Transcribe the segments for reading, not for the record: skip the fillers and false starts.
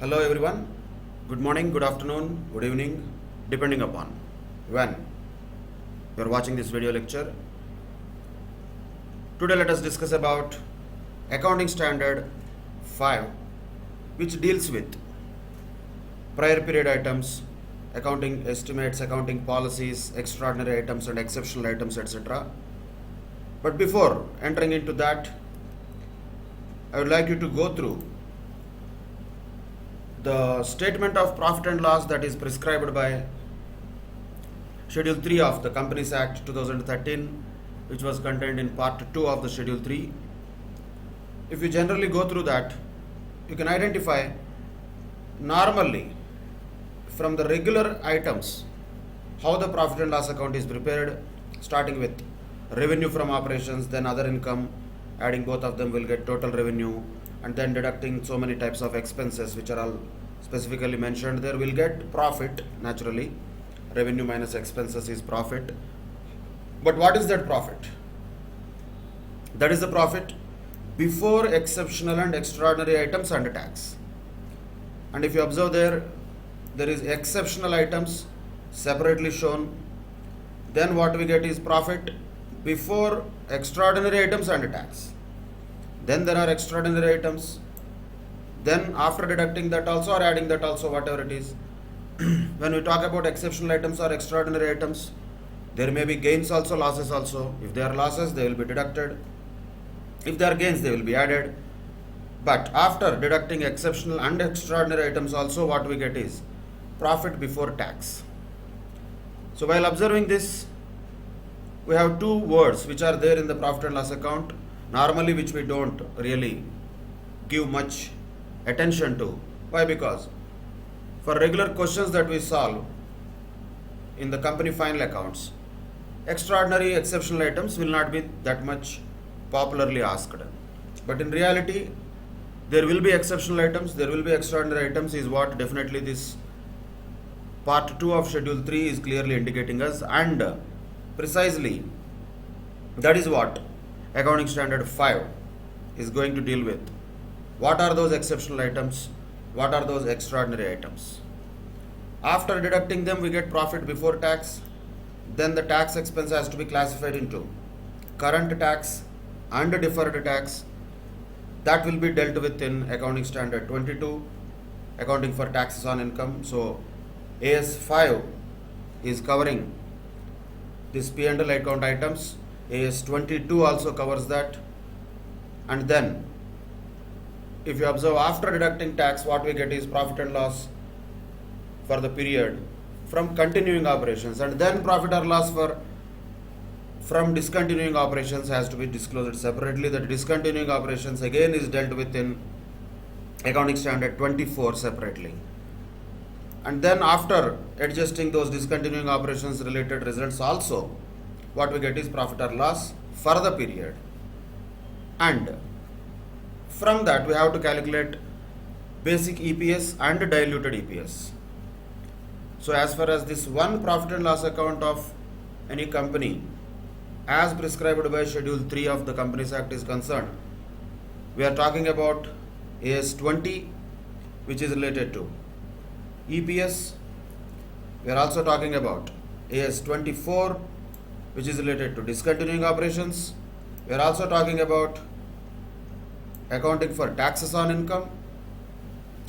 Hello everyone. Good morning, good afternoon, good evening, depending upon when you are watching this video lecture. Today let us discuss about Accounting Standard 5, which deals with prior period items, accounting estimates, accounting policies, extraordinary items and exceptional items, etc. But before entering into that, I would like you to go through the statement of profit and loss that is prescribed by Schedule 3 of the Companies Act 2013, which was contained in Part 2 of the Schedule 3. If you generally go through that, you can identify normally from the regular items how the profit and loss account is prepared, starting with revenue from operations, then other income, adding both of them will get total revenue, and then deducting so many types of expenses which are all specifically mentioned there, will get profit. Naturally, revenue minus expenses is profit. But what is that profit? That is the profit before exceptional and extraordinary items and tax. And if you observe there is exceptional items separately shown. Then what we get is profit before extraordinary items and tax. Then there are extraordinary items. Then after deducting that also or adding that also, whatever it is. When we talk about exceptional items or extraordinary items, there may be gains also, losses also. If there are losses, they will be deducted. If there are gains, they will be added. But after deducting exceptional and extraordinary items also, what we get is profit before tax. So while observing this, we have two words which are there in the profit and loss account, normally which we don't really give much attention to. Why? Because for regular questions that we solve in the company final accounts, extraordinary exceptional items will not be that much popularly asked. But in reality, there will be exceptional items, there will be extraordinary items, is what definitely this Part 2 of Schedule 3 is clearly indicating us, and precisely that is what Accounting Standard 5 is going to deal with. What are those exceptional items? What are those extraordinary items? After deducting them, we get profit before tax. Then the tax expense has to be classified into current tax and deferred tax. That will be dealt with in Accounting Standard 22, accounting for taxes on income. So AS 5 is covering this P&L account items. AS 22 also covers that. And then if you observe, after deducting tax, what we get is profit and loss for the period from continuing operations, and then profit or loss from discontinuing operations has to be disclosed separately. That discontinuing operations again is dealt with in Accounting Standard 24 separately. And then after adjusting those discontinuing operations related results also, what we get is profit or loss for the period. And from that we have to calculate basic EPS and diluted EPS. So as far as this one profit and loss account of any company as prescribed by Schedule 3 of the Companies Act is concerned, we are talking about AS 20, which is related to EPS. We are also talking about AS 24, which is related to discontinuing operations. We are also talking about accounting for taxes on income,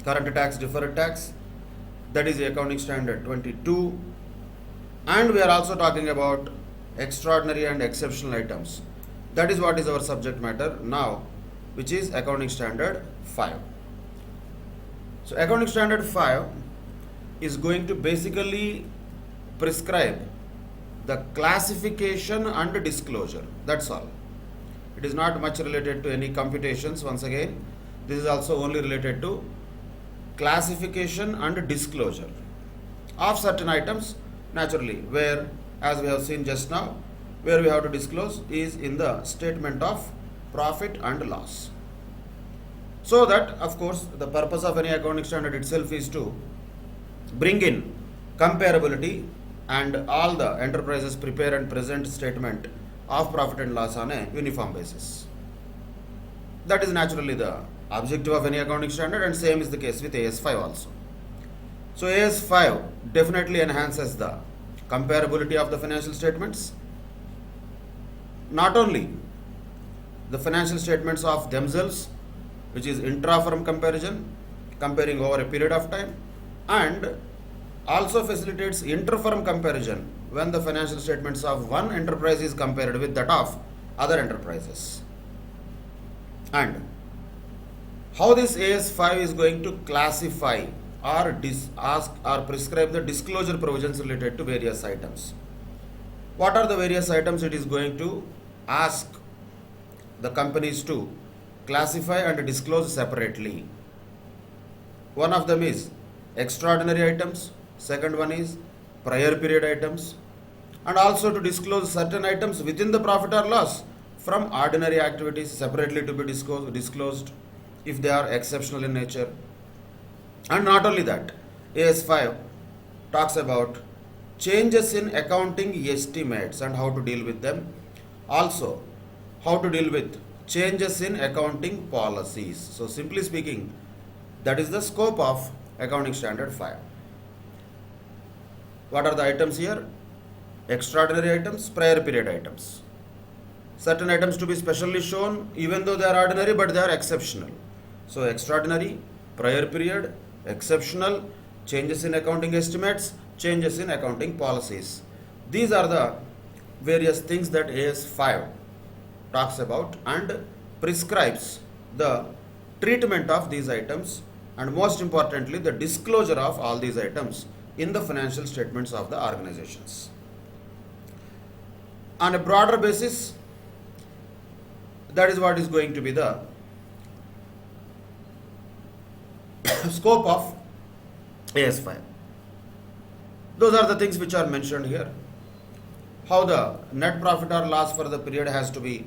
current tax, deferred tax, that is the Accounting Standard 22. And we are also talking about extraordinary and exceptional items. That is what is our subject matter now, which is Accounting Standard 5. So Accounting Standard 5 is going to basically prescribe the classification and disclosure. That's all. It is not much related to any computations. Once again, this is also only related to classification and disclosure of certain items. Naturally, where, as we have seen just now, where we have to disclose is in the statement of profit and loss. So that, of course, the purpose of any accounting standard itself is to bring in comparability and all the enterprises prepare and present statement of profit and loss on a uniform basis. That is naturally the objective of any accounting standard, and same is the case with AS5 also. So AS5 definitely enhances the comparability of the financial statements. Not only the financial statements of themselves, which is intra-firm comparison, comparing over a period of time, and also facilitates inter-firm comparison when the financial statements of one enterprise is compared with that of other enterprises. And how this AS5 is going to classify or ask or prescribe the disclosure provisions related to various items. What are the various items it is going to ask the companies to classify and disclose separately? One of them is extraordinary items, second one is prior period items, and also to disclose certain items within the profit or loss from ordinary activities separately to be disclosed if they are exceptional in nature. And not only that, AS5 talks about changes in accounting estimates and how to deal with them. Also, how to deal with changes in accounting policies. So simply speaking, that is the scope of Accounting Standard 5. What are the items here? Extraordinary items, prior period items. Certain items to be specially shown even though they are ordinary but they are exceptional. So extraordinary, prior period, exceptional, changes in accounting estimates, changes in accounting policies. These are the various things that AS5 talks about and prescribes the treatment of these items, and most importantly the disclosure of all these items in the financial statements of the organizations. On a broader basis, that is what is going to be the scope of AS5. Those are the things which are mentioned here. How the net profit or loss for the period has to be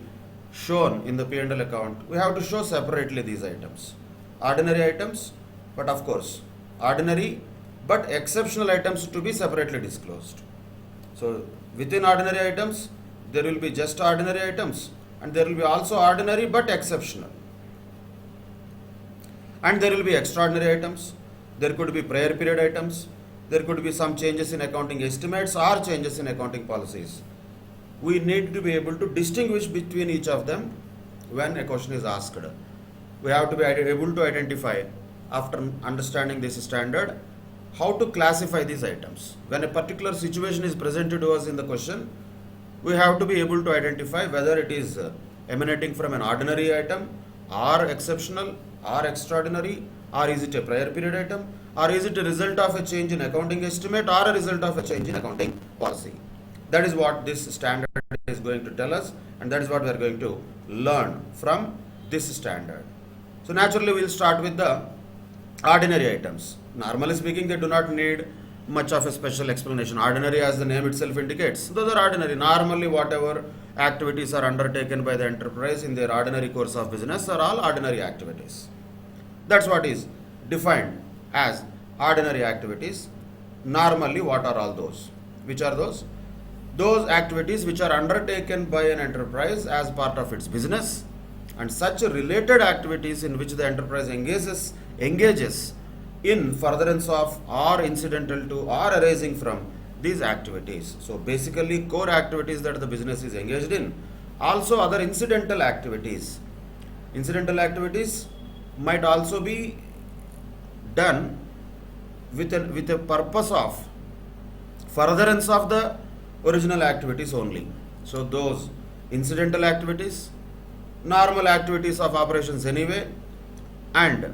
shown in the P&L account. We have to show separately these items. Ordinary items, but of course, ordinary but exceptional items to be separately disclosed. So within ordinary items, there will be just ordinary items, and there will be also ordinary but exceptional. And there will be extraordinary items, there could be prior period items, there could be some changes in accounting estimates or changes in accounting policies. We need to be able to distinguish between each of them when a question is asked. We have to be able to identify, after understanding this standard, how to classify these items. When a particular situation is presented to us in the question, we have to be able to identify whether it is emanating from an ordinary item or exceptional or extraordinary, or is it a prior period item, or is it a result of a change in accounting estimate or a result of a change in accounting policy. That is what this standard is going to tell us, and that is what we are going to learn from this standard. So naturally we will start with the ordinary items. Normally speaking, they do not need much of a special explanation. Ordinary, as the name itself indicates, those are ordinary. Normally whatever activities are undertaken by the enterprise in their ordinary course of business are all ordinary activities. That's what is defined as ordinary activities. Normally, what are all those? Which are those? Those activities which are undertaken by an enterprise as part of its business, and such related activities in which the enterprise engages in furtherance of or incidental to or arising from these activities. So basically core activities that the business is engaged in, also other incidental activities. Incidental activities might also be done with a purpose of furtherance of the original activities only. So those incidental activities, normal activities of operations anyway, and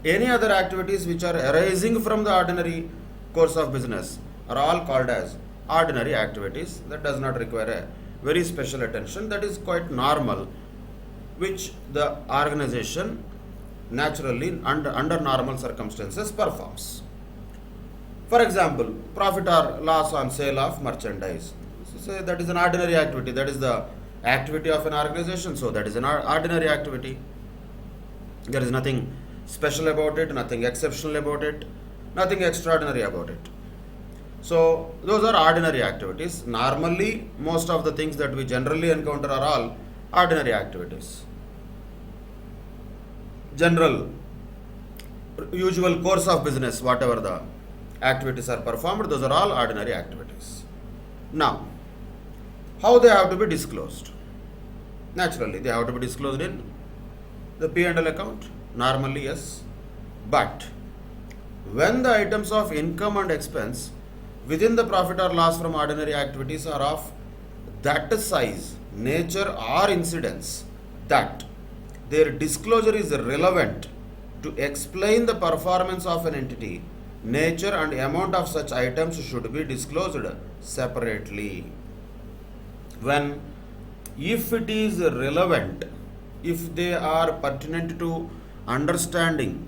any other activities which are arising from the ordinary course of business are all called as ordinary activities. That does not require a very special attention. That is quite normal, which the organization naturally under normal circumstances performs. For example, profit or loss on sale of merchandise. So that is an ordinary activity. That is the activity of an organization. So that is an ordinary activity. There is nothing special about it, nothing exceptional about it, nothing extraordinary about it. So those are ordinary activities. Normally, most of the things that we generally encounter are all ordinary activities. general usual course of business, whatever the activities are performed, those are all ordinary activities. Now, how they have to be disclosed? Naturally, they have to be disclosed in the P&L account. Normally, yes. But when the items of income and expense within the profit or loss from ordinary activities are of that size, nature or incidence that their disclosure is relevant to explain the performance of an entity, nature and amount of such items should be disclosed separately. When, if it is relevant, if they are pertinent to understanding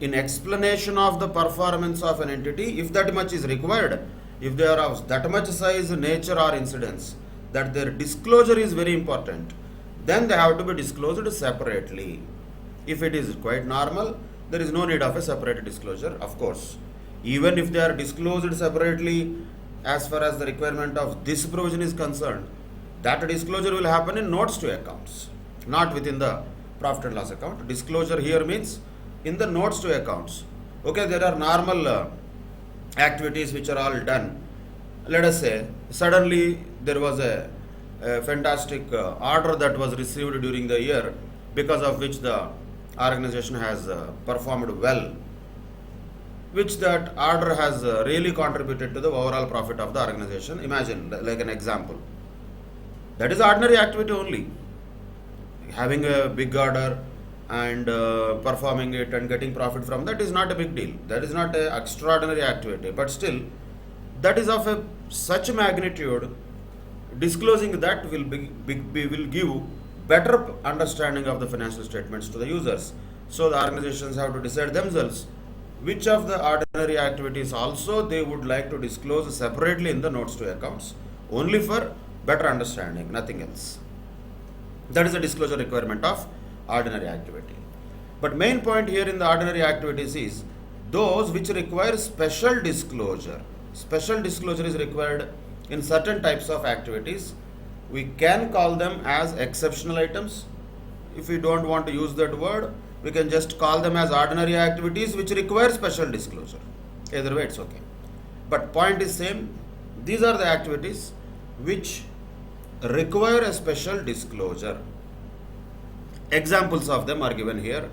in explanation of the performance of an entity, if that much is required, if they are of that much size, nature or incidence, that their disclosure is very important, then they have to be disclosed separately. If it is quite normal, there is no need of a separate disclosure, of course. Even if they are disclosed separately, as far as the requirement of this provision is concerned, that disclosure will happen in notes to accounts, not within the profit and loss account. Disclosure here means in the notes to accounts. Okay, there are normal activities which are all done. Let us say suddenly there was a fantastic order that was received during the year, because of which the organization has performed well, which that order has really contributed to the overall profit of the organization. Imagine, like an example. That is ordinary activity only. Having a big order and performing it and getting profit from that is not a big deal. That is not an extraordinary activity. But still, that is of such magnitude, disclosing that will give better understanding of the financial statements to the users. So the organizations have to decide themselves which of the ordinary activities also they would like to disclose separately in the notes to accounts, only for better understanding, nothing else. That is the disclosure requirement of ordinary activity. But main point here in the ordinary activities is those which require special disclosure. Special disclosure is required in certain types of activities. We can call them as exceptional items. If we don't want to use that word, we can just call them as ordinary activities which require special disclosure. Either way, it's okay. But point is same. These are the activities which require a special disclosure. Examples of them are given here.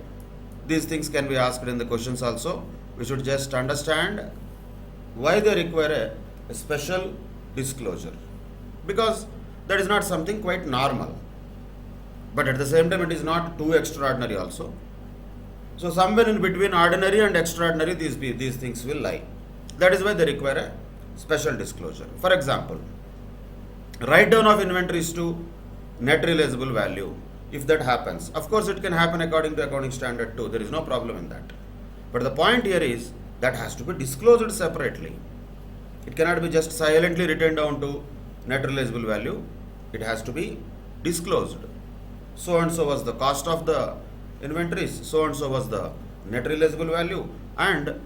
These things can be asked in the questions also. We should just understand why they require a special disclosure, because that is not something quite normal, but at the same time it is not too extraordinary also. So somewhere in between ordinary and extraordinary, these things will lie. That is why they require a special disclosure. For example, write down of inventories to net realizable value. If that happens, of course it can happen according to accounting standard too. There is no problem in that. But the point here is that has to be disclosed separately. It cannot be just silently written down to net realizable value. It has to be disclosed. So and so was the cost of the inventories, so and so was the net realizable value, and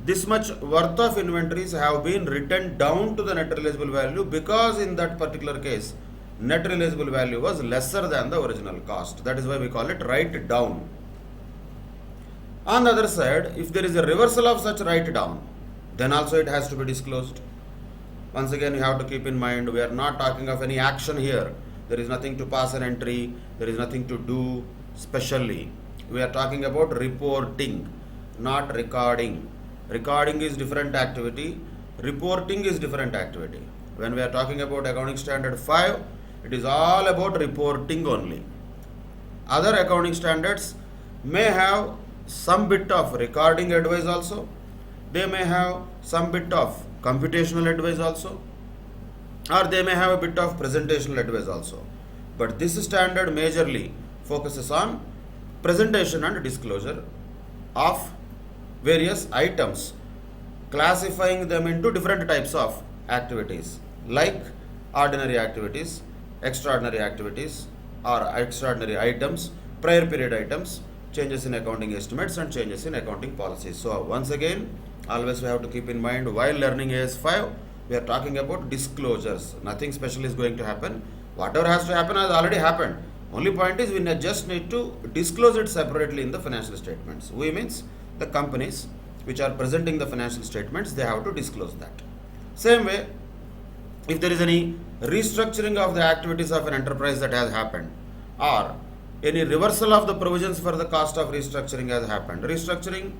this much worth of inventories have been written down to the net realizable value because in that particular case net realizable value was lesser than the original cost. That is why we call it write down. On the other side, if there is a reversal of such write down, then also it has to be disclosed. Once again, you have to keep in mind, we are not talking of any action here. There is nothing to pass an entry, there is nothing to do specially. We are talking about reporting, not recording. Recording is different activity, reporting is different activity. When we are talking about accounting standard 5, it is all about reporting only. Other accounting standards may have some bit of recording advice also. They may have some bit of computational advice also, or they may have a bit of presentational advice also. But this standard majorly focuses on presentation and disclosure of various items, classifying them into different types of activities like ordinary activities, extraordinary activities or extraordinary items, prior period items, changes in accounting estimates and changes in accounting policies. So once again, always we have to keep in mind, while learning AS5, we are talking about disclosures. Nothing special is going to happen. Whatever has to happen has already happened. Only point is we just need to disclose it separately in the financial statements. We means the companies which are presenting the financial statements, they have to disclose that. Same way, if there is any restructuring of the activities of an enterprise that has happened, or any reversal of the provisions for the cost of restructuring has happened. Restructuring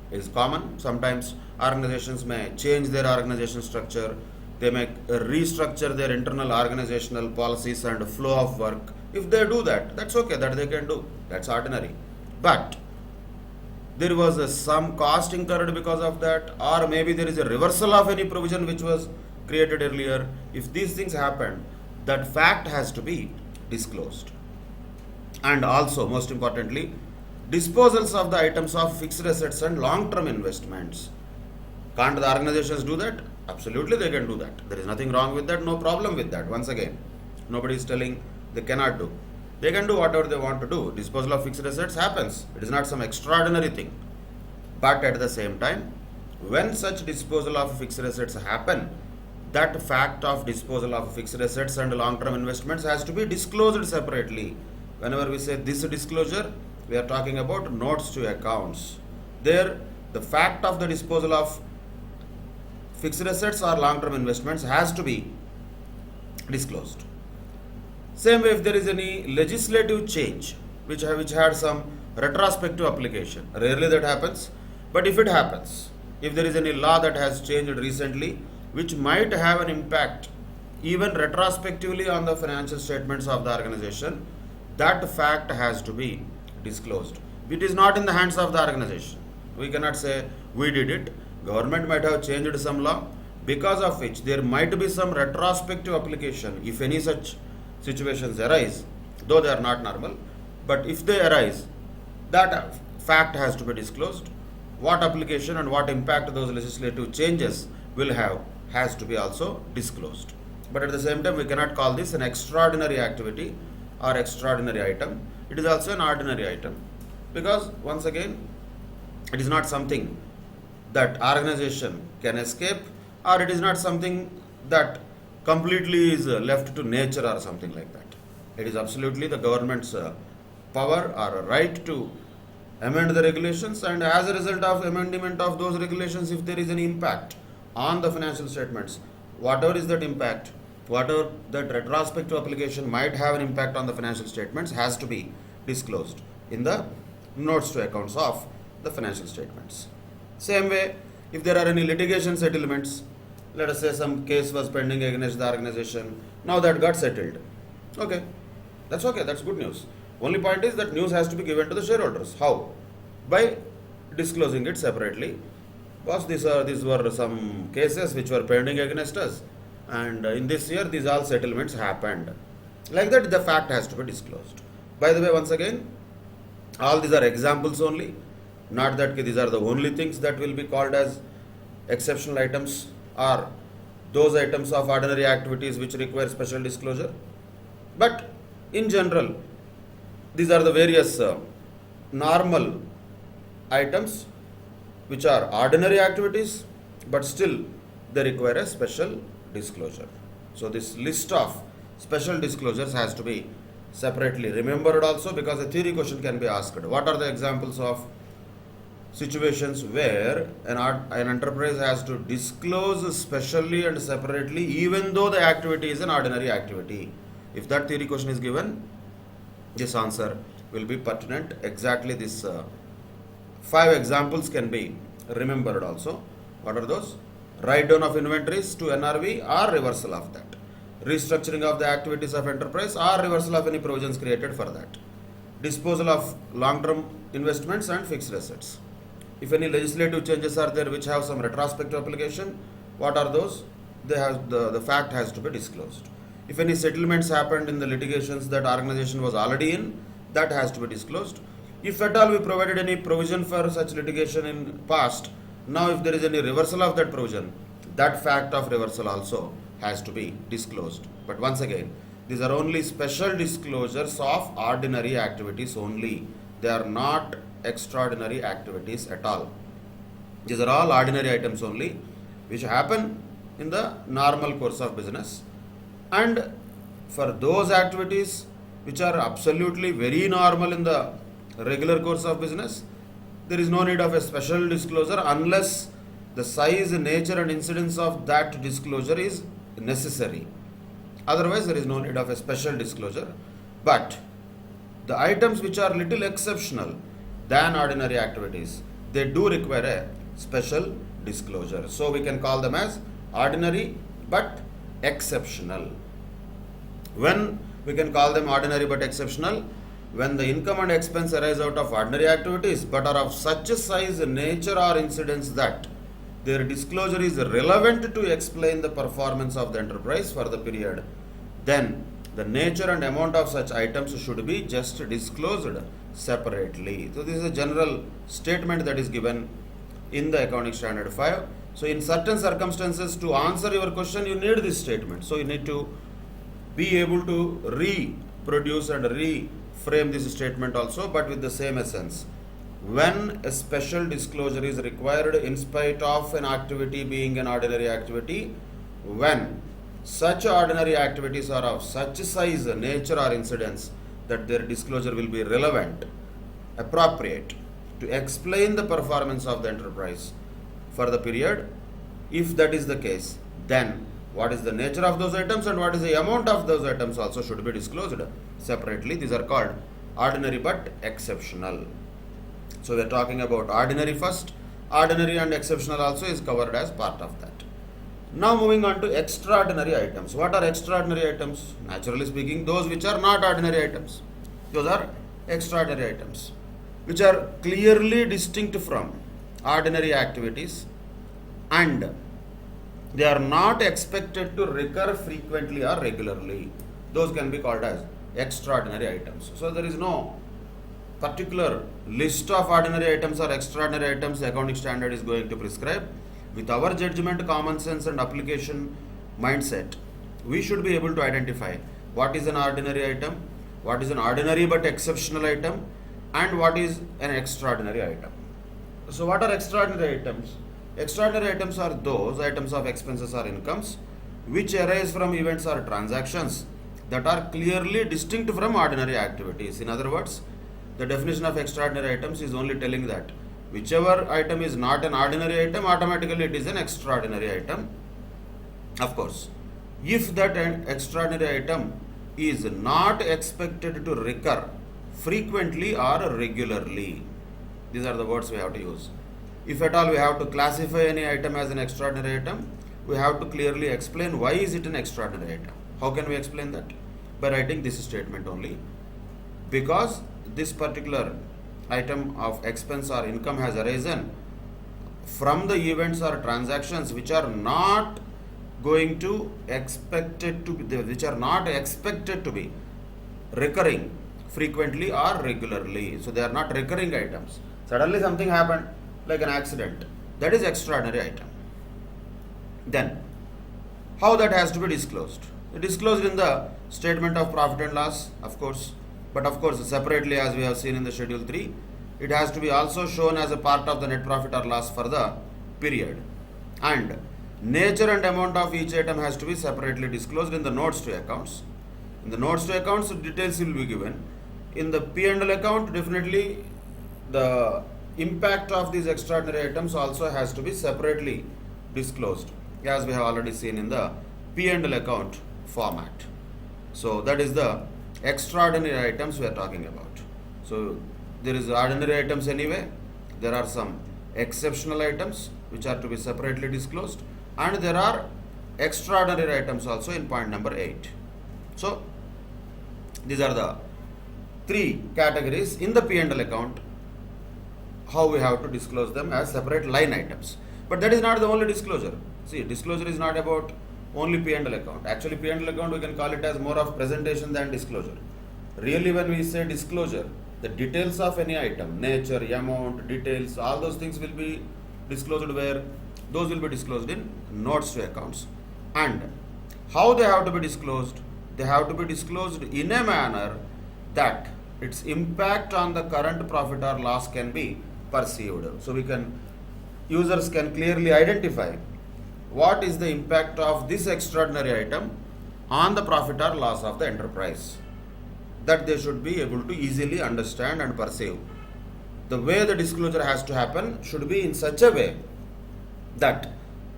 is common. Sometimes organizations may change their organization structure, they may restructure their internal organizational policies and flow of work. If they do that, that's okay, that they can do. That's ordinary. But there was some cost incurred because of that, or maybe there is a reversal of any provision which was created earlier. If these things happen, that fact has to be disclosed. And also, most importantly, disposals of the items of fixed assets and long-term investments. Can't the organizations do that? Absolutely, they can do that. There is nothing wrong with that, no problem with that. Once again, nobody is telling they cannot do. They can do whatever they want to do. Disposal of fixed assets happens. It is not some extraordinary thing. But at the same time, when such disposal of fixed assets happen, that fact of disposal of fixed assets and long-term investments has to be disclosed separately. Whenever we say this disclosure, we are talking about notes to accounts. There, the fact of the disposal of fixed assets or long-term investments has to be disclosed. Same way, if there is any legislative change which had some retrospective application, rarely that happens, but if it happens, if there is any law that has changed recently which might have an impact even retrospectively on the financial statements of the organization, that fact has to be disclosed. It is not in the hands of the organization. We cannot say we did it. Government might have changed some law because of which there might be some retrospective application if any such situations arise, though they are not normal, but if they arise, that fact has to be disclosed. What application and what impact those legislative changes will have has to be also disclosed. But at the same time, we cannot call this an extraordinary activity or extraordinary item. It is also an ordinary item, because once again, it is not something that organization can escape, or it is not something that completely is left to nature or something like that. It is absolutely the government's power or right to amend the regulations, and as a result of amendment of those regulations, if there is any impact on the financial statements, whatever is that impact, whatever that retrospective application might have an impact on the financial statements, has to be disclosed in the notes to accounts of the financial statements. Same way, if there are any litigation settlements, let us say some case was pending against the organization, now that got settled. Okay, that's good news. Only point is that news has to be given to the shareholders. How? By disclosing it separately. Boss, these were some cases which were pending against us, and in this year these all settlements happened. Like that, the fact has to be disclosed. By the way, once again, all these are examples only, not that these are the only things that will be called as exceptional items or those items of ordinary activities which require special disclosure. But in general, these are the various normal items which are ordinary activities, but still they require a special disclosure. So this list of special disclosures has to be separately remembered also, because a theory question can be asked. What are the examples of situations where an enterprise has to disclose specially and separately even though the activity is an ordinary activity? If that theory question is given, this answer will be pertinent. Exactly this 5 examples can be remembered also. What are those? Write down of inventories to NRV or reversal of that. Restructuring of the activities of enterprise or reversal of any provisions created for that. Disposal of long-term investments and fixed assets. If any legislative changes are there which have some retrospective application, what are those? They have the fact has to be disclosed. If any settlements happened in the litigations that organization was already in, that has to be disclosed. If at all we provided any provision for such litigation in past, now if there is any reversal of that provision, that fact of reversal also has to be disclosed. But once again, these are only special disclosures of ordinary activities only. They are not extraordinary activities at all. These are all ordinary items only which happen in the normal course of business, and for those activities which are absolutely very normal in the regular course of business, there is no need of a special disclosure unless the size, nature and incidence of that disclosure is necessary. Otherwise, there is no need of a special disclosure. But the items which are little exceptional than ordinary activities, they do require a special disclosure. So we can call them as ordinary but exceptional. When we can call them ordinary but exceptional? When the income and expense arise out of ordinary activities but are of such a size, nature or incidence that their disclosure is relevant to explain the performance of the enterprise for the period, then the nature and amount of such items should be just disclosed separately. So this is a general statement that is given in the Accounting Standard 5. So in certain circumstances, to answer your question, you need this statement. So you need to be able to reproduce and reframe this statement also, but with the same essence. When a special disclosure is required in spite of an activity being an ordinary activity, when such ordinary activities are of such size, nature or incidence that their disclosure will be relevant, appropriate to explain the performance of the enterprise for the period. If that is the case, then what is the nature of those items and what is the amount of those items also should be disclosed separately. These are called ordinary but exceptional. So we are talking about ordinary first. Ordinary and exceptional also is covered as part of that. Now moving on to extraordinary items. What are extraordinary items? Naturally speaking, those which are not ordinary items. Those are extraordinary items, which are clearly distinct from ordinary activities and they are not expected to recur frequently or regularly. Those can be called as extraordinary items. So there is no particular list of ordinary items or extraordinary items the accounting standard is going to prescribe. With our judgment, common sense and application mindset, we should be able to identify what is an ordinary item, what is an ordinary but exceptional item, and what is an extraordinary item. So what are extraordinary items? Extraordinary items are those items of expenses or incomes which arise from events or transactions that are clearly distinct from ordinary activities. In other words, the definition of extraordinary items is only telling that whichever item is not an ordinary item, automatically it is an extraordinary item. Of course, if that extraordinary item is not expected to recur frequently or regularly, these are the words we have to use. If at all we have to classify any item as an extraordinary item, we have to clearly explain why is it an extraordinary item. How can we explain that? By writing this statement only. Because this particular item of expense or income has arisen from the events or transactions which are not going to expected to be, which are not expected to be recurring frequently or regularly. So they are not recurring items. Suddenly something happened, like an accident, that is extraordinary item. Then how that has to be disclosed? Disclosed in the statement of profit and loss, of course, but of course separately, as we have seen in the schedule 3, it has to be also shown as a part of the net profit or loss for the period, and nature and amount of each item has to be separately disclosed in the notes to accounts. In the notes to accounts, details will be given. In the P&L account, definitely the impact of these extraordinary items also has to be separately disclosed, as we have already seen in the P&L account format. So that is the extraordinary items we are talking about. So there is ordinary items anyway, there are some exceptional items which are to be separately disclosed, and there are extraordinary items also in point number 8. So these are the 3 categories in the P&L account, how we have to disclose them as separate line items. But that is not the only disclosure. See, disclosure is not about only P&L account. Actually, P&L account, we can call it as more of presentation than disclosure. Really, when we say disclosure, the details of any item, nature, amount, details, all those things will be disclosed where? Those will be disclosed in notes to accounts. And how they have to be disclosed? They have to be disclosed in a manner that its impact on the current profit or loss can be perceived. So users can clearly identify what is the impact of this extraordinary item on the profit or loss of the enterprise. that they should be able to easily understand and perceive. The way the disclosure has to happen should be in such a way that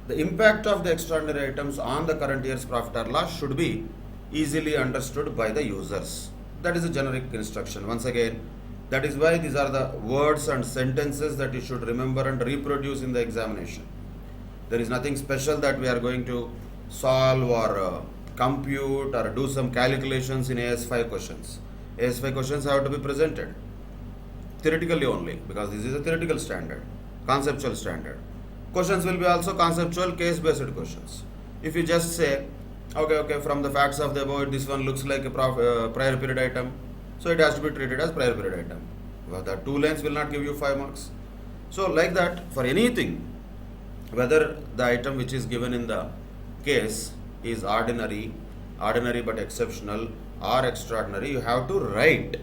the impact of the extraordinary items on the current year's profit or loss should be easily understood by the users. That is a generic instruction. Once again, that is why these are the words and sentences that you should remember and reproduce in the examination. There is nothing special that we are going to solve or compute or do some calculations in AS5 questions. AS5 questions have to be presented theoretically only, because this is a theoretical standard, conceptual standard. Questions will be also conceptual, case-based questions. If you just say, okay, from the facts of the above, this one looks like a prior period item, so it has to be treated as prior period item. Well, the 2 lines will not give you 5 marks. So like that, for anything, whether the item which is given in the case is ordinary but exceptional, or extraordinary, you have to write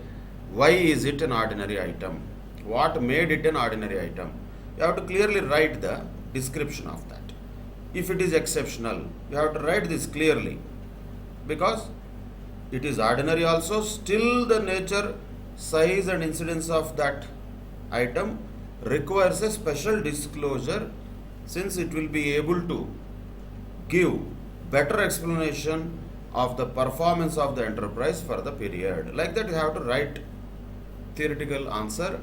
why is it an ordinary item, what made it an ordinary item. You have to clearly write the description of that. If it is exceptional, you have to write this clearly, because it is ordinary also, still the nature, size and incidence of that item requires a special disclosure, since it will be able to give better explanation of the performance of the enterprise for the period. Like that, you have to write theoretical answer,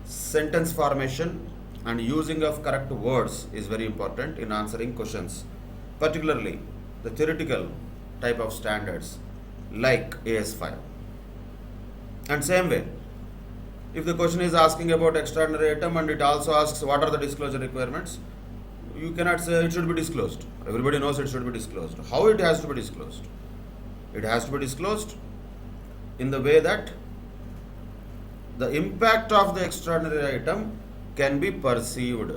sentence formation and using of correct words is very important in answering questions, particularly the theoretical type of standards like AS5. And same way, if the question is asking about extraordinary item and it also asks what are the disclosure requirements, you cannot say it should be disclosed. Everybody knows it should be disclosed. How it has to be disclosed? It has to be disclosed in the way that the impact of the extraordinary item can be perceived.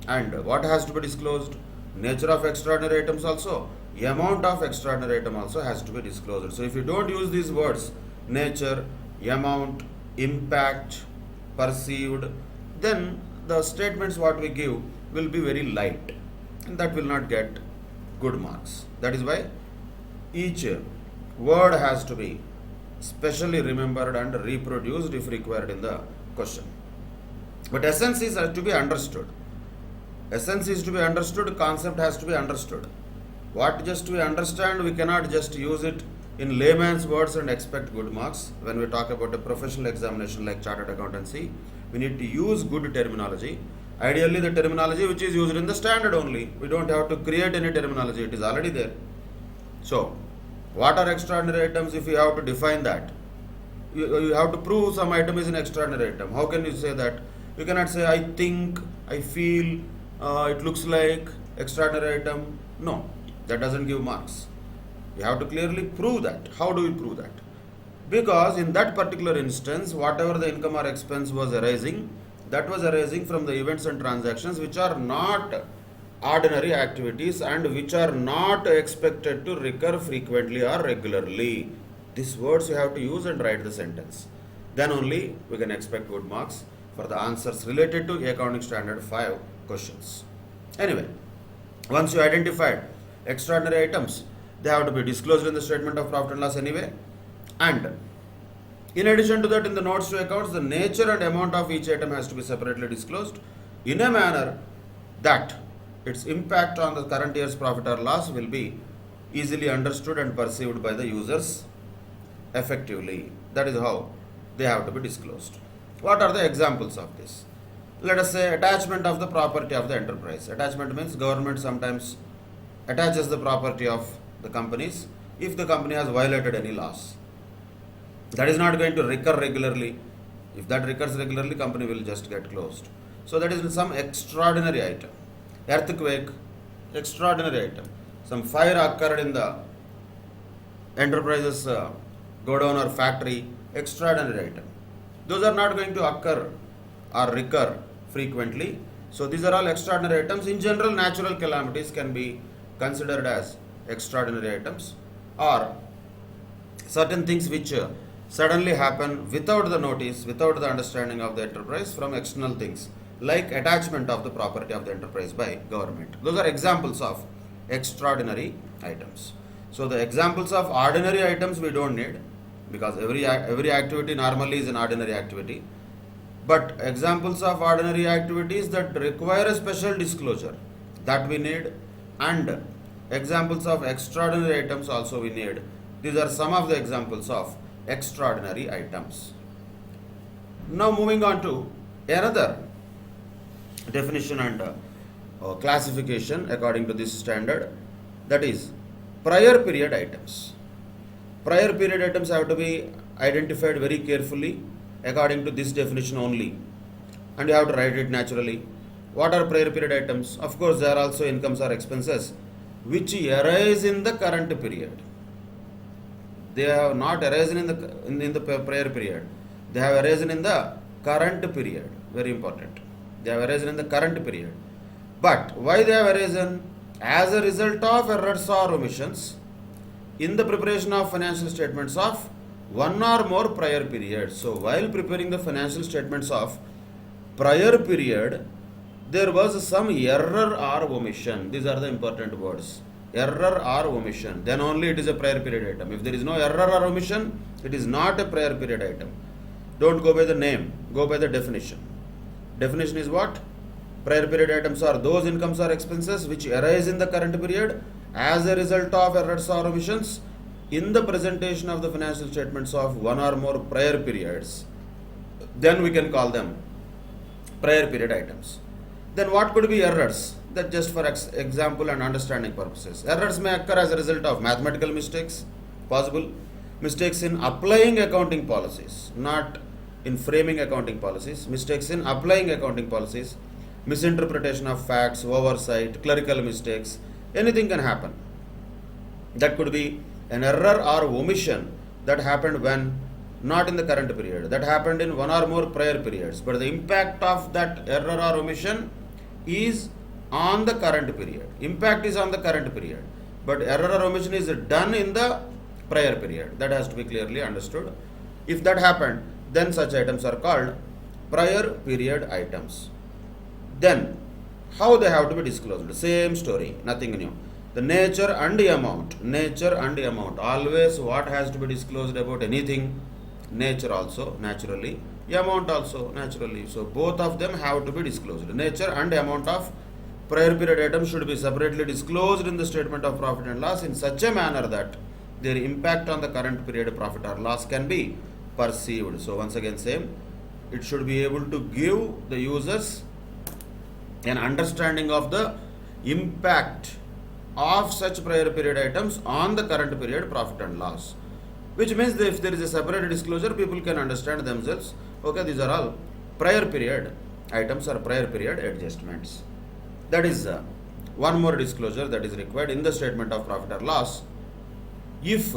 And what has to be disclosed? Nature of extraordinary items also. Amount of extraordinary item also has to be disclosed. So if you don't use these words, nature, amount, impact, perceived, then the statements what we give will be very light, and that will not get good marks. That is why each word has to be specially remembered and reproduced if required in the question. But essence is to be understood. Essence is to be understood, concept has to be understood. What just we understand, we cannot just use it in layman's words and expect good marks. When we talk about a professional examination like chartered accountancy, we need to use good terminology. Ideally, the terminology which is used in the standard only. We don't have to create any terminology, it is already there. So, what are extraordinary items? If you have to define that, you have to prove some item is an extraordinary item. How can you say that? You cannot say, I think, I feel, it looks like extraordinary item. No, that doesn't give marks. You have to clearly prove that. How do you prove that? Because in that particular instance, whatever the income or expense was arising, that was arising from the events and transactions which are not ordinary activities and which are not expected to recur frequently or regularly. These words you have to use and write the sentence. Then only we can expect good marks for the answers related to Accounting Standard 5 questions. Anyway, once you identified extraordinary items, they have to be disclosed in the statement of profit and loss anyway. And in addition to that, in the notes to accounts, the nature and amount of each item has to be separately disclosed in a manner that its impact on the current year's profit or loss will be easily understood and perceived by the users effectively. That is how they have to be disclosed. What are the examples of this? Let us say attachment of the property of the enterprise. Attachment means government sometimes attaches the property of the companies if the company has violated any laws. That is not going to recur regularly. If that recurs regularly, company will just get closed. So that is some extraordinary item. Earthquake, extraordinary item. Some fire occurred in the enterprise's godown or factory, extraordinary item. Those are not going to occur or recur frequently. So these are all extraordinary items. In general, natural calamities can be considered as extraordinary items, or certain things which suddenly happen without the notice, without the understanding of the enterprise from external things, like attachment of the property of the enterprise by government. Those are examples of extraordinary items. So the examples of ordinary items we don't need. because every activity normally is an ordinary activity. But examples of ordinary activities that require a special disclosure, that we need, and examples of extraordinary items also we need. These are some of the examples of extraordinary items. Now moving on to another definition and classification according to this standard, that is prior period items. Prior period items have to be identified very carefully according to this definition only, and you have to write it naturally. What are prior period items? Of course, there are also incomes or expenses which arise in the current period. They have not arisen in the prior period. They have arisen in the current period. Very important. They have arisen in the current period. But why they have arisen? As a result of errors or omissions in the preparation of financial statements of one or more prior periods. So while preparing the financial statements of prior period, there was some error or omission. These are the important words. Error or omission. Then only it is a prior period item. If there is no error or omission, it is not a prior period item. Don't go by the name, go by the definition. Definition is what? Prior period items are those incomes or expenses which arise in the current period as a result of errors or omissions in the presentation of the financial statements of one or more prior periods. Then we can call them prior period items. Then what could be errors? That just for example and understanding purposes. Errors may occur as a result of mathematical mistakes, possible mistakes in applying accounting policies, not in framing accounting policies, mistakes in applying accounting policies, misinterpretation of facts, oversight, clerical mistakes, anything can happen. That could be an error or omission that happened when not in the current period, that happened in one or more prior periods, but the impact of that error or omission is on the current period. Impact is on the current period, but error or omission is done in the prior period. That has to be clearly understood. If that happened, then such items are called prior period items. Then how they have to be disclosed? Same story, nothing new. The nature and the amount. Nature and the amount. Always what has to be disclosed about anything? Nature also, naturally. Amount also, naturally. So both of them have to be disclosed. Nature and amount of prior period items should be separately disclosed in the statement of profit and loss in such a manner that their impact on the current period profit or loss can be perceived. So once again same, it should be able to give the users an understanding of the impact of such prior period items on the current period profit and loss, which means that if there is a separate disclosure, people can understand themselves, okay, these are all prior period items or prior period adjustments. That is one more disclosure that is required in the statement of profit or loss. If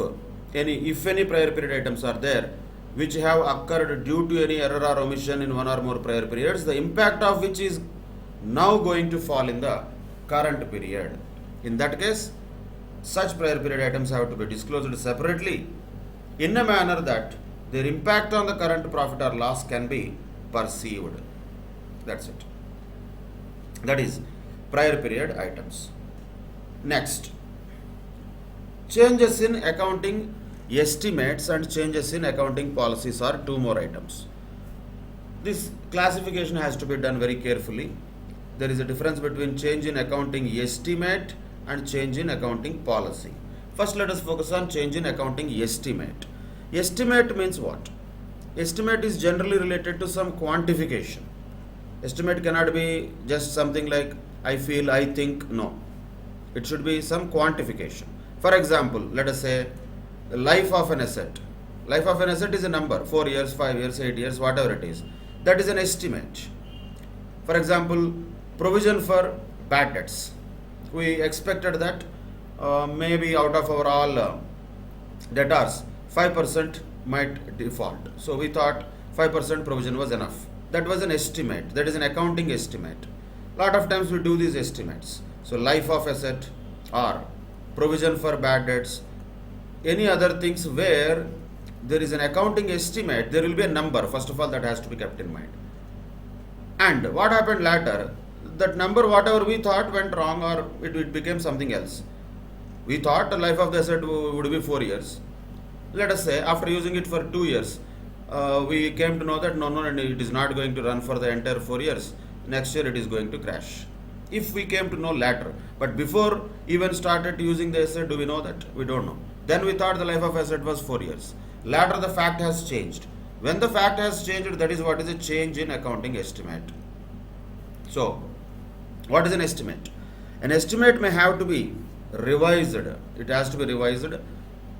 any prior period items are there which have occurred due to any error or omission in one or more prior periods, the impact of which is now going to fall in the current period. In that case, such prior period items have to be disclosed separately in a manner that their impact on the current profit or loss can be perceived. That's it. That is prior period items. Next, changes in accounting estimates and changes in accounting policies are two more items. This classification has to be done very carefully. There is a difference between change in accounting estimate and change in accounting policy. First, let us focus on change in accounting estimate. Estimate means what? Estimate is generally related to some quantification. Estimate cannot be just something like I feel, I think. No. It should be some quantification. For example, let us say the life of an asset. Life of an asset is a number, 4 years, 5 years, 8 years, whatever it is. That is an estimate. For example, provision for bad debts. We expected that maybe out of our all debtors, 5% might default. So we thought 5% provision was enough. That was an estimate. That is an accounting estimate. Lot of times we do these estimates. So life of asset or provision for bad debts, any other things where there is an accounting estimate, there will be a number, first of all, that has to be kept in mind. And what happened later, that number, whatever we thought went wrong or it became something else. We thought the life of the asset would be 4 years. Let us say after using it for 2 years, we came to know that no, it is not going to run for the entire 4 years. Next year it is going to crash. If we came to know later, but before even started using the asset, do we know that? We don't know. Then we thought the life of asset was 4 years. Later the fact has changed. When the fact has changed, that is what is a change in accounting estimate. So, what is an estimate? An estimate may have to be revised. It has to be revised.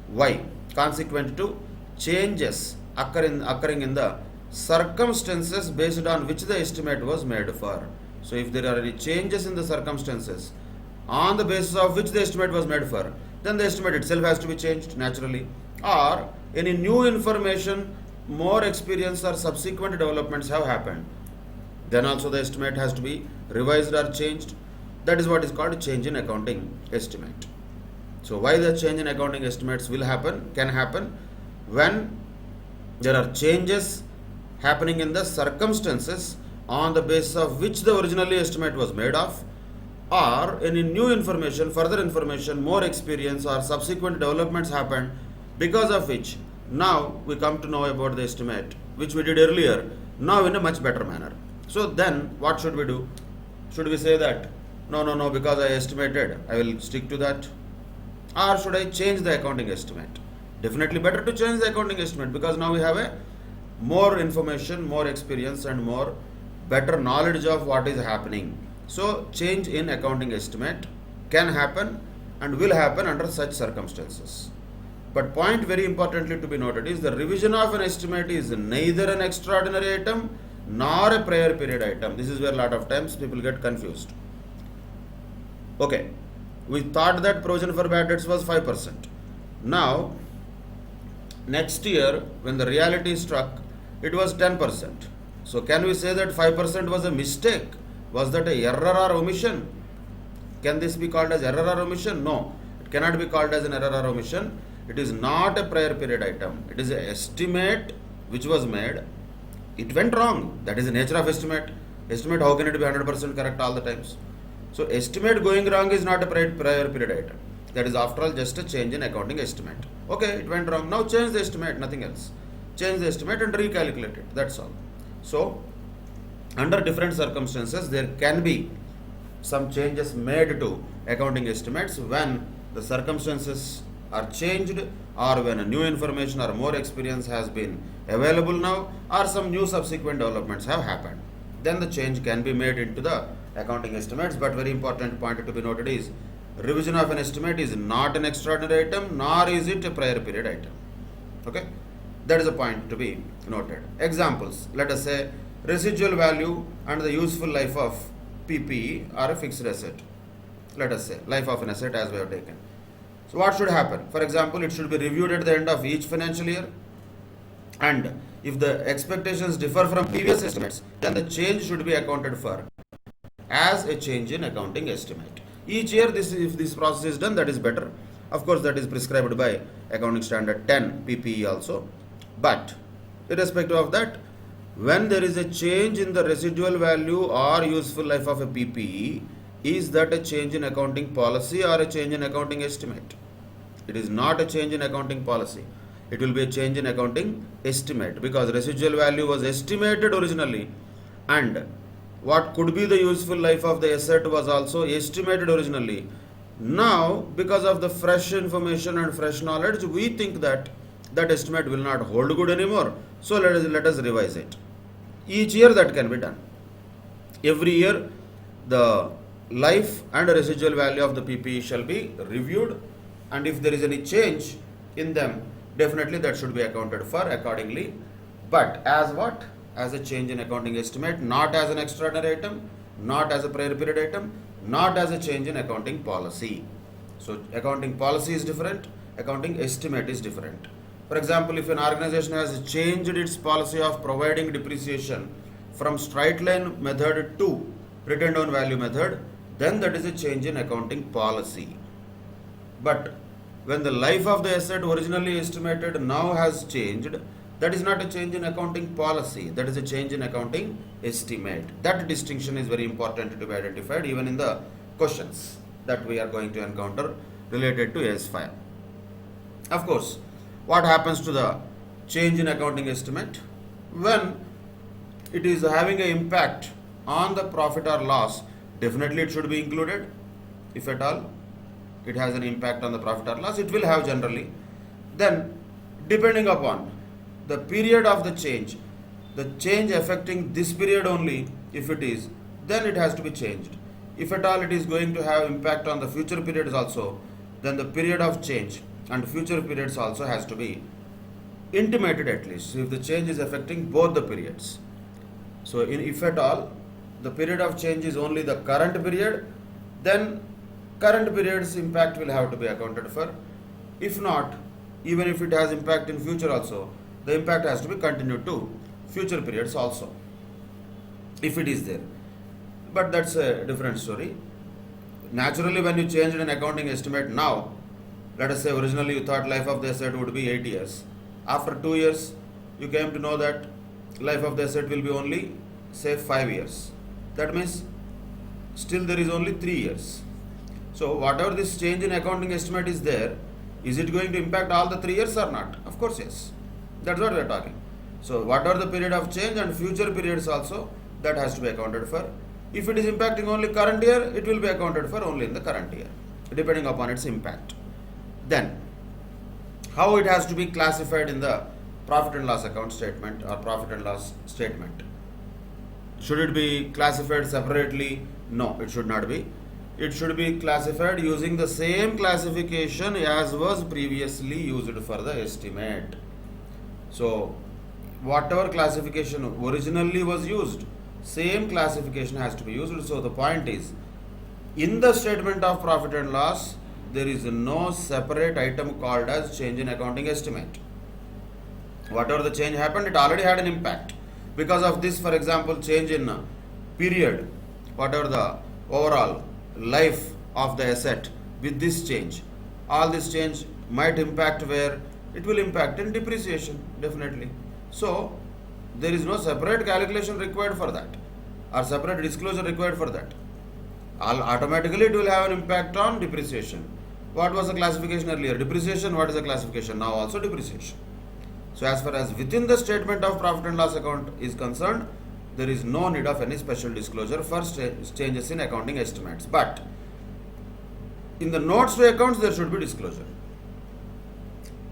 Why? Consequent to changes occurring in the circumstances based on which the estimate was made for. So, if there are any changes in the circumstances on the basis of which the estimate was made for, then the estimate itself has to be changed naturally. Or any new information, more experience or subsequent developments have happened, then also the estimate has to be revised or changed. That is what is called change in accounting estimate. So why the change in accounting estimates can happen when there are changes happening in the circumstances on the basis of which the originally estimate was made of, or any new information, further information, more experience or subsequent developments happened, because of which now we come to know about the estimate which we did earlier, now in a much better manner. So then what should we do? Should we say that no, because I estimated, I will stick to that? Or should I change the accounting estimate? Definitely better to change the accounting estimate, because now we have a more information, more experience and more better knowledge of what is happening. So change in accounting estimate can happen and will happen under such circumstances. But point very importantly to be noted is the revision of an estimate is neither an extraordinary item nor a prior period item. This is where a lot of times people get confused. Okay, we thought that provision for bad debts was 5%. Now, next year when the reality struck, it was 10%. So can we say that 5% was a mistake? Was that a error or omission? Can this be called as error or omission? No, it cannot be called as an error or omission. It is not a prior period item. It is an estimate which was made. It went wrong. That is the nature of estimate. Estimate, how can it be 100% correct all the times? So estimate going wrong is not a prior period item. That is after all just a change in accounting estimate. Okay, it went wrong. Now change the estimate, nothing else. Change the estimate and recalculate it. That's all. So under different circumstances, there can be some changes made to accounting estimates when the circumstances are changed, or when a new information or more experience has been available now, or some new subsequent developments have happened. Then the change can be made into the accounting estimates. But very important point to be noted is revision of an estimate is not an extraordinary item, nor is it a prior period item. Okay, that is a point to be noted. Examples: let us say residual value and the useful life of PPE are a fixed asset. Let us say life of an asset as we have taken. So what should happen? For example, it should be reviewed at the end of each financial year, and if the expectations differ from previous estimates, then the change should be accounted for as a change in accounting estimate. Each year, if this process is done, that is better. Of course, that is prescribed by accounting standard 10 PPE also. But irrespective of that, when there is a change in the residual value or useful life of a PPE, is that a change in accounting policy or a change in accounting estimate? It is not a change in accounting policy. It will be a change in accounting estimate, because residual value was estimated originally, and what could be the useful life of the asset was also estimated originally. Now, because of the fresh information and fresh knowledge, we think that that estimate will not hold good anymore. So let us revise it. Each year that can be done. Every year the life and residual value of the PPE shall be reviewed, and if there is any change in them, definitely that should be accounted for accordingly. But as what? As a change in accounting estimate, not as an extraordinary item, not as a prior period item, not as a change in accounting policy. So accounting policy is different, accounting estimate is different. For example, if an organization has changed its policy of providing depreciation from straight line method to written down value method, then that is a change in accounting policy. But when the life of the asset originally estimated now has changed, that is not a change in accounting policy, that is a change in accounting estimate. That distinction is very important to be identified even in the questions that we are going to encounter related to AS5. Of course, what happens to the change in accounting estimate? When it is having an impact on the profit or loss, definitely it should be included. If at all it has an impact on the profit or loss, it will have generally. Then, depending upon the period of the change affecting this period only, if it is, then it has to be changed. If at all it is going to have impact on the future periods also, then the period of change and future periods also has to be intimated at least, if the change is affecting both the periods. So if at all the period of change is only the current period, then current period's impact will have to be accounted for. If not, even if it has impact in future also, the impact has to be continued to future periods also, if it is there. But that's a different story. Naturally, when you changed an accounting estimate now, let us say originally you thought life of the asset would be 8 years. After 2 years, you came to know that life of the asset will be only, say, 5 years. That means still there is only 3 years. So whatever this change in accounting estimate is there, is it going to impact all the 3 years or not? Of course, yes. That's what we are talking. So whatever the period of change and future periods also, that has to be accounted for. If it is impacting only current year, it will be accounted for only in the current year, depending upon its impact. Then, how it has to be classified in the profit and loss account statement or profit and loss statement? Should it be classified separately? No, it should not be. It should be classified using the same classification as was previously used for the estimate. So, whatever classification originally was used, same classification has to be used. So the point is, in the statement of profit and loss, there is no separate item called as change in accounting estimate. Whatever the change happened, it already had an impact. Because of this, for example, change in period, whatever the overall life of the asset, with this change, all this change might impact where it will impact in depreciation, definitely. So there is no separate calculation required for that or separate disclosure required for that. Automatically it will have an impact on depreciation. What was the classification earlier? Depreciation. What is the classification now? Also depreciation. So as far as within the statement of profit and loss account is concerned, there is no need of any special disclosure for changes in accounting estimates. But in the notes to accounts, there should be disclosure.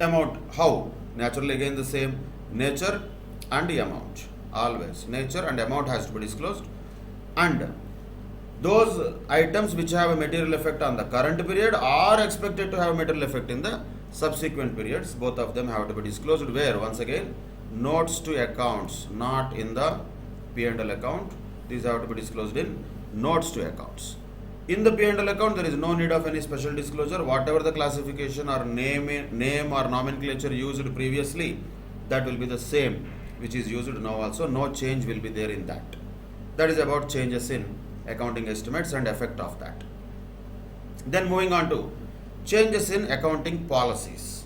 Amount, how? Naturally again the same, nature and the amount. Always nature and amount has to be disclosed, and those items which have a material effect on the current period are expected to have a material effect in the subsequent periods. Both of them have to be disclosed where, once again, notes to accounts, not in the P&L account. These have to be disclosed in notes to accounts. In the P&L account, there is no need of any special disclosure. Whatever the classification or name or nomenclature used previously, that will be the same which is used now also. No change will be there in that. That is about changes in accounting estimates and effect of that. Then moving on to changes in accounting policies.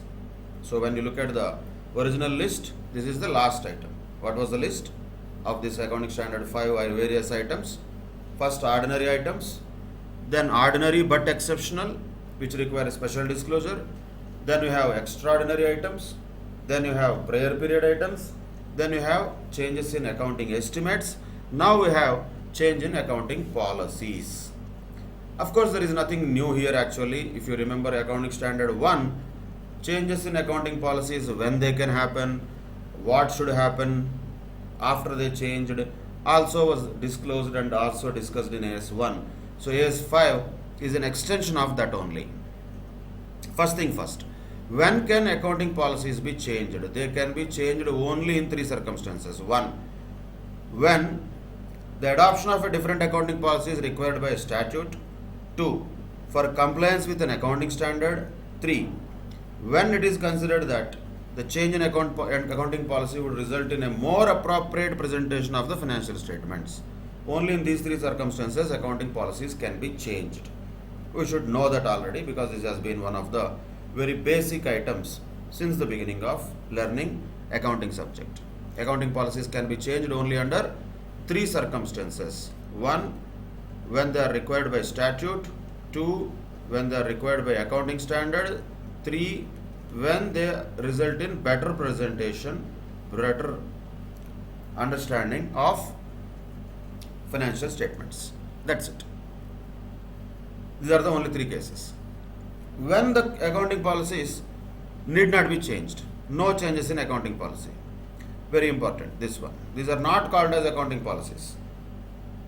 So when you look at the original list, this is the last item. What was the list of this accounting standard 5 or various items? First, ordinary items, then ordinary but exceptional, which require special disclosure. Then you have extraordinary items, then you have prior period items, then you have changes in accounting estimates. Now we have change in accounting policies. Of course, there is nothing new here actually. If you remember accounting standard 1, changes in accounting policies, when they can happen, what should happen after they changed, also was disclosed and also discussed in AS1. So AS5 is an extension of that only. First thing first, when can accounting policies be changed? They can be changed only in 3 circumstances. 1, when the adoption of a different accounting policy is required by statute. 2, for compliance with an accounting standard. 3, when it is considered that the change in accounting policy would result in a more appropriate presentation of the financial statements. Only in these 3 circumstances accounting policies can be changed. We should know that already because this has been one of the very basic items since the beginning of learning accounting subject. Accounting policies can be changed only under 3 circumstances. 1, when they are required by statute. 2, when they are required by accounting standard. 3, when they result in better presentation, better understanding of financial statements. That's it. These are the only three cases. When the accounting policies need not be changed, no changes in accounting policy. Very important, this one. These are not called as accounting policies.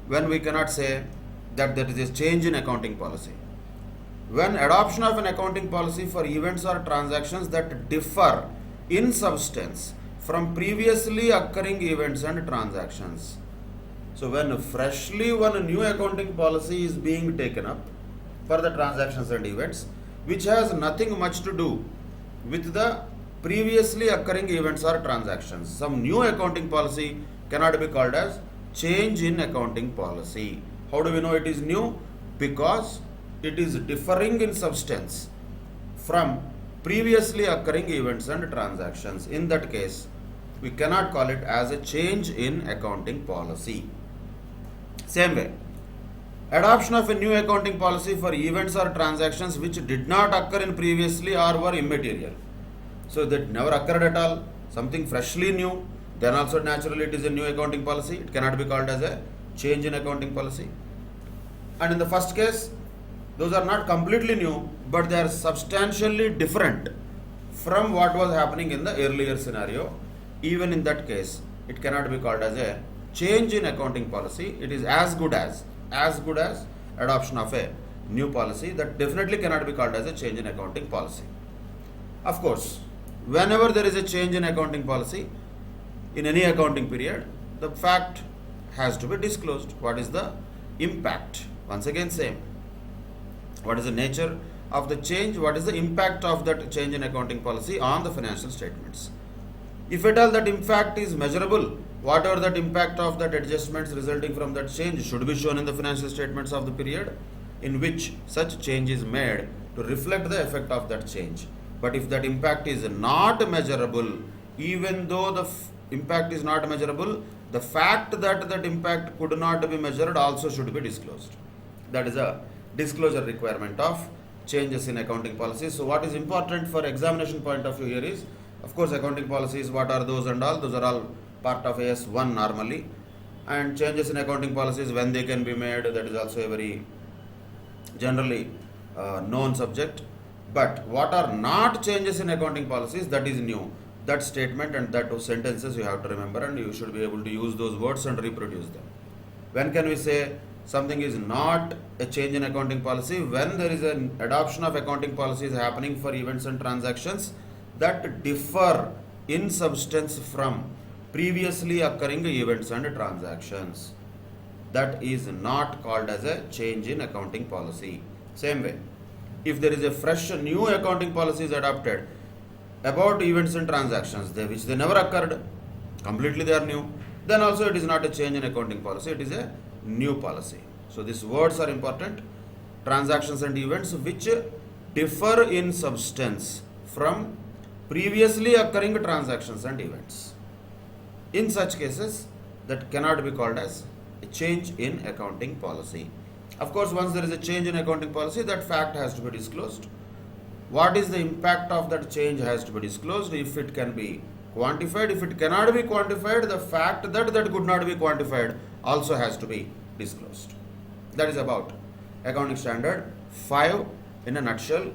When we cannot say that there is a change in accounting policy. When adoption of an accounting policy for events or transactions that differ in substance from previously occurring events and transactions. So when freshly one new accounting policy is being taken up for the transactions and events, which has nothing much to do with the previously occurring events or transactions. Some new accounting policy cannot be called as change in accounting policy. How do we know it is new? Because it is differing in substance from previously occurring events and transactions. In that case, we cannot call it as a change in accounting policy. Same way, adoption of a new accounting policy for events or transactions which did not occur in previously or were immaterial. So that never occurred at all, something freshly new, then also naturally it is a new accounting policy. It cannot be called as a change in accounting policy. And in the first case, those are not completely new, but they are substantially different from what was happening in the earlier scenario. Even in that case, it cannot be called as a change in accounting policy. It is as good as adoption of a new policy. That definitely cannot be called as a change in accounting policy. Of course, whenever there is a change in accounting policy in any accounting period, the fact has to be disclosed. What is the impact? Once again, same. What is the nature of the change? What is the impact of that change in accounting policy on the financial statements? If at all that impact is measurable, whatever that impact of that adjustments resulting from that change should be shown in the financial statements of the period in which such change is made to reflect the effect of that change. But if that impact is not measurable, even though the impact is not measurable, the fact that that impact could not be measured also should be disclosed. That is a disclosure requirement of changes in accounting policies. So what is important for examination point of view here is, of course, accounting policies, what are those and all, those are all part of AS1 normally. And changes in accounting policies, when they can be made, that is also a very generally known subject. But what are not changes in accounting policies, that is new. That statement and that sentences you have to remember, and you should be able to use those words and reproduce them. When can we say something is not a change in accounting policy? When there is an adoption of accounting policies happening for events and transactions that differ in substance from previously occurring events and transactions. That is not called as a change in accounting policy. Same way, if there is a fresh new accounting policy is adopted about events and transactions which they never occurred, completely they are new, then also it is not a change in accounting policy, it is a new policy. So these words are important. Transactions and events which differ in substance from previously occurring transactions and events. In such cases, that cannot be called as a change in accounting policy. Of course, once there is a change in accounting policy, that fact has to be disclosed. What is the impact of that change has to be disclosed if it can be quantified. If it cannot be quantified, the fact that could not be quantified also has to be disclosed. That is about Accounting Standard 5 in a nutshell.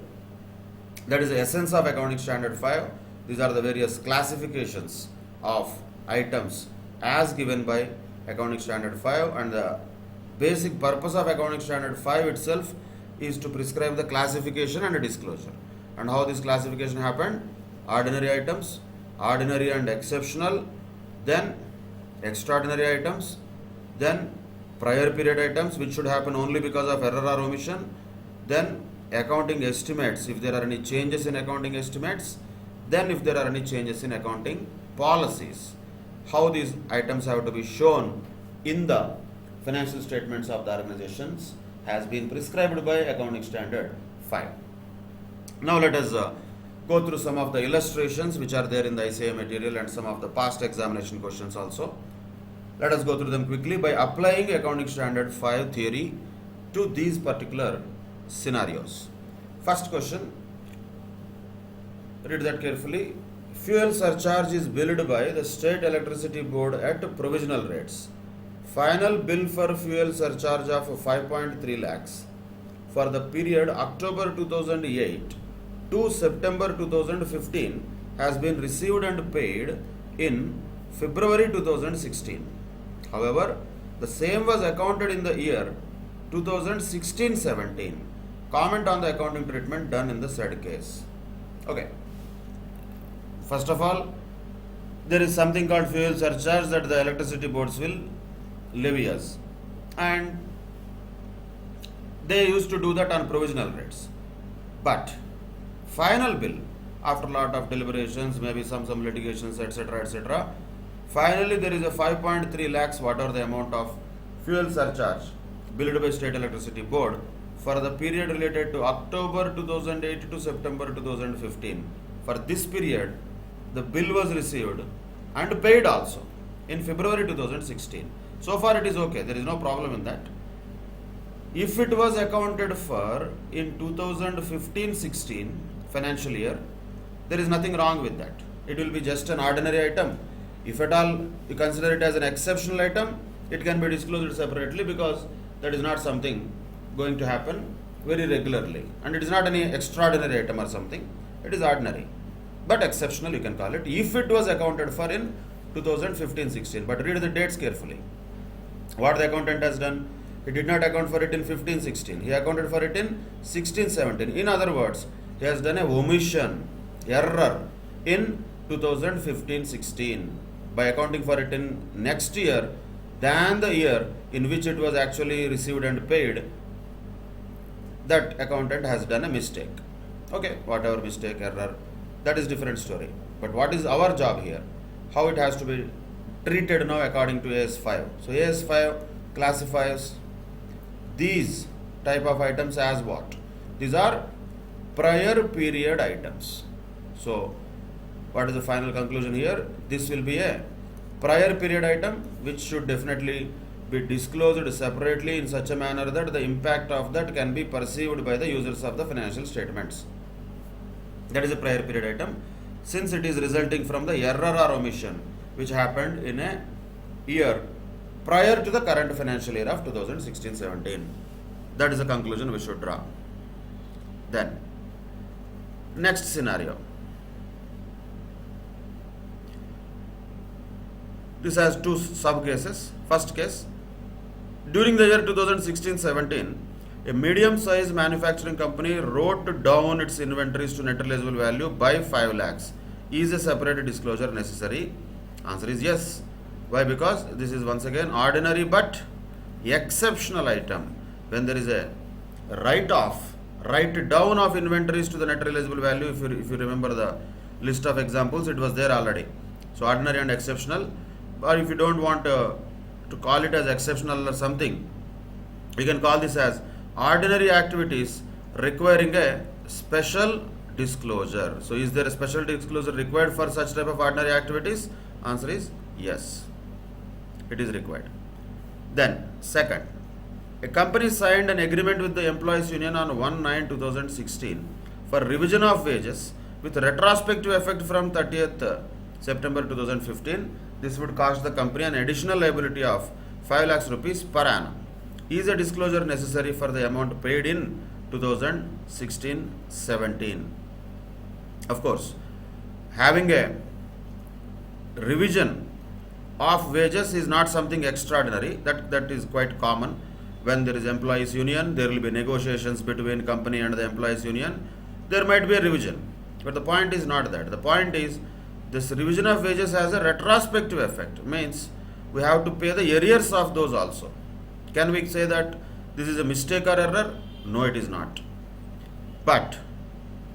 That is the essence of Accounting Standard 5. These are the various classifications of items as given by Accounting Standard 5, and the basic purpose of Accounting Standard 5 itself is to prescribe the classification and disclosure. And how this classification happened: ordinary items, ordinary and exceptional, then extraordinary items, then prior period items which should happen only because of error or omission, then accounting estimates if there are any changes in accounting estimates, then if there are any changes in accounting policies, how these items have to be shown in the financial statements of the organizations has been prescribed by Accounting Standard 5. Now let us go through some of the illustrations which are there in the ICA material and some of the past examination questions also. Let us go through them quickly by applying Accounting Standard 5 theory to these particular scenarios. First question: read that carefully. Fuel surcharge is billed by the State Electricity Board at provisional rates. Final bill for fuel surcharge of 5.3 lakhs for the period October 2008 to September 2015 has been received and paid in February 2016. However, the same was accounted in the year 2016-17. Comment on the accounting treatment done in the said case. Okay. First of all, there is something called fuel surcharge that the electricity boards will levy us, and they used to do that on provisional rates. But final bill, after a lot of deliberations, maybe some litigations, etc., finally there is a 5.3 lakhs, whatever the amount of fuel surcharge billed by State Electricity Board for the period related to October 2008 to September 2015. For this period, the bill was received and paid also in February 2016. So far it is okay, there is no problem in that. If it was accounted for in 2015-16 financial year, there is nothing wrong with that. It will be just an ordinary item. If at all you consider it as an exceptional item, it can be disclosed separately, because that is not something going to happen very regularly, and it is not any extraordinary item or something. It is ordinary, but exceptional you can call it, if it was accounted for in 2015-16. But read the dates carefully. What the accountant has done, he did not account for it in 15-16. He accounted for it in 16-17. In other words, he has done a omission, error in 2015-16 by accounting for it in next year than the year in which it was actually received and paid. That accountant has done a mistake. Okay, whatever mistake, error, that is different story. But what is our job here? How it has to be treated now according to AS5. So AS5 classifies these type of items as what? These are prior period items. So what is the final conclusion here? This will be a prior period item which should definitely be disclosed separately in such a manner that the impact of that can be perceived by the users of the financial statements. That is a prior period item, since it is resulting from the error or omission which happened in a year prior to the current financial year of 2016-17. That is the conclusion we should draw. Then, next scenario. This has two sub cases. First case, during the year 2016-17, a medium-sized manufacturing company wrote down its inventories to net realizable value by 5 lakhs. Is a separate disclosure necessary? Answer is yes. Why? Because this is once again ordinary but exceptional item. When there is a write down of inventories to the net realizable value, if you remember the list of examples, it was there already. So ordinary and exceptional. Or if you don't want to call it as exceptional or something, we can call this as ordinary activities requiring a special disclosure. So is there a special disclosure required for such type of ordinary activities? Answer is yes, it is required. Then second, a company signed an agreement with the employees union on 1/9/2016 for revision of wages with retrospective effect from 30th September 2015. This would cost the company an additional liability of 5 lakhs rupees per annum. Is a disclosure necessary for the amount paid in 2016-17? Of course, having a revision of wages is not something extraordinary. That is quite common. When there is employees union, there will be negotiations between company and the employees union. There might be a revision. But the point is not that. The point is, this revision of wages has a retrospective effect. Means we have to pay the arrears of those also. Can we say that this is a mistake or error? No, it is not. But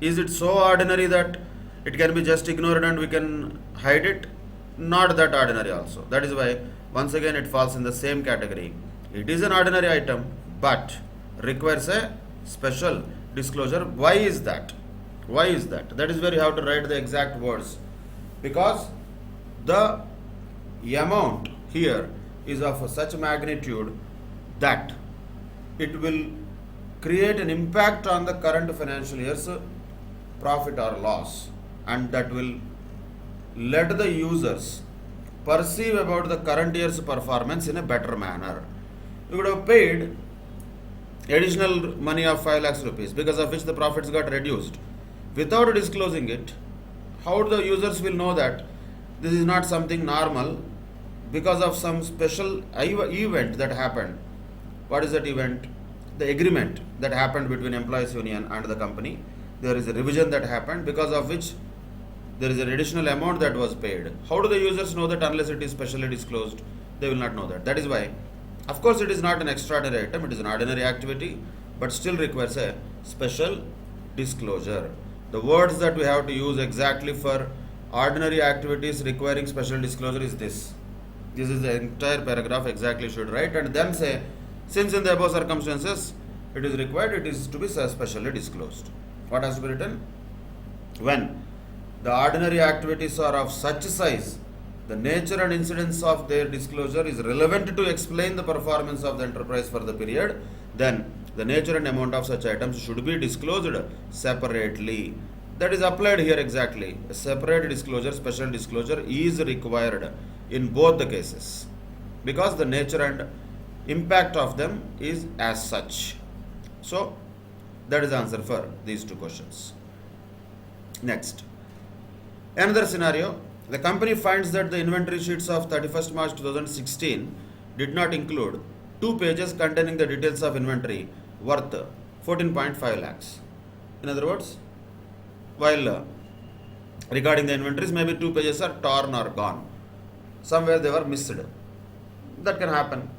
is it so ordinary that it can be just ignored and we can hide it? Not that ordinary also. That is why once again it falls in the same category. It is an ordinary item but requires a special disclosure. Why is that? Why is that? That is where you have to write the exact words. Because the amount here is of such magnitude that it will create an impact on the current financial year's profit or loss. and that will let the users perceive about the current year's performance in a better manner. You would have paid additional money of 5 lakhs rupees, because of which the profits got reduced. Without disclosing it, how the users will know that this is not something normal because of some special event that happened? What is that event? The agreement that happened between employees union and the company. There is a revision that happened, because of which there is an additional amount that was paid. How do the users know that unless it is specially disclosed? They will not know that. That is why, of course, it is not an extraordinary item, it is an ordinary activity, but still requires a special disclosure. The words that we have to use exactly for ordinary activities requiring special disclosure is this. This is the entire paragraph exactly should write, and then say, since in the above circumstances it is required, it is to be specially disclosed. What has to be written? When the ordinary activities are of such size, the nature and incidence of their disclosure is relevant to explain the performance of the enterprise for the period, then the nature and amount of such items should be disclosed separately. That is applied here exactly. A separate disclosure, special disclosure is required in both the cases, because the nature and impact of them is as such. So, that is the answer for these two questions. Next. Another scenario, the company finds that the inventory sheets of 31st March 2016 did not include 2 pages containing the details of inventory worth 14.5 lakhs. In other words, while regarding the inventories, maybe 2 pages are torn or gone. Somewhere they were missed. That can happen.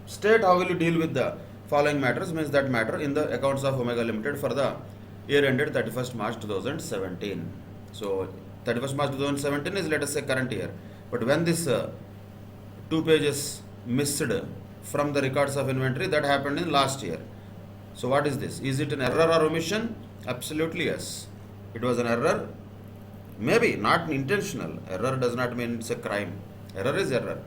State how will you deal with the following matters, means that matter in the accounts of Omega Limited for the year ended 31st March 2017. So, 31st March 2017 is, let us say, current year. But when this 2 pages missed from the records of inventory, that happened in last year. So what is this? Is it an error or omission? Absolutely yes. It was an error. Maybe not intentional. Error does not mean it's a crime. Error is error.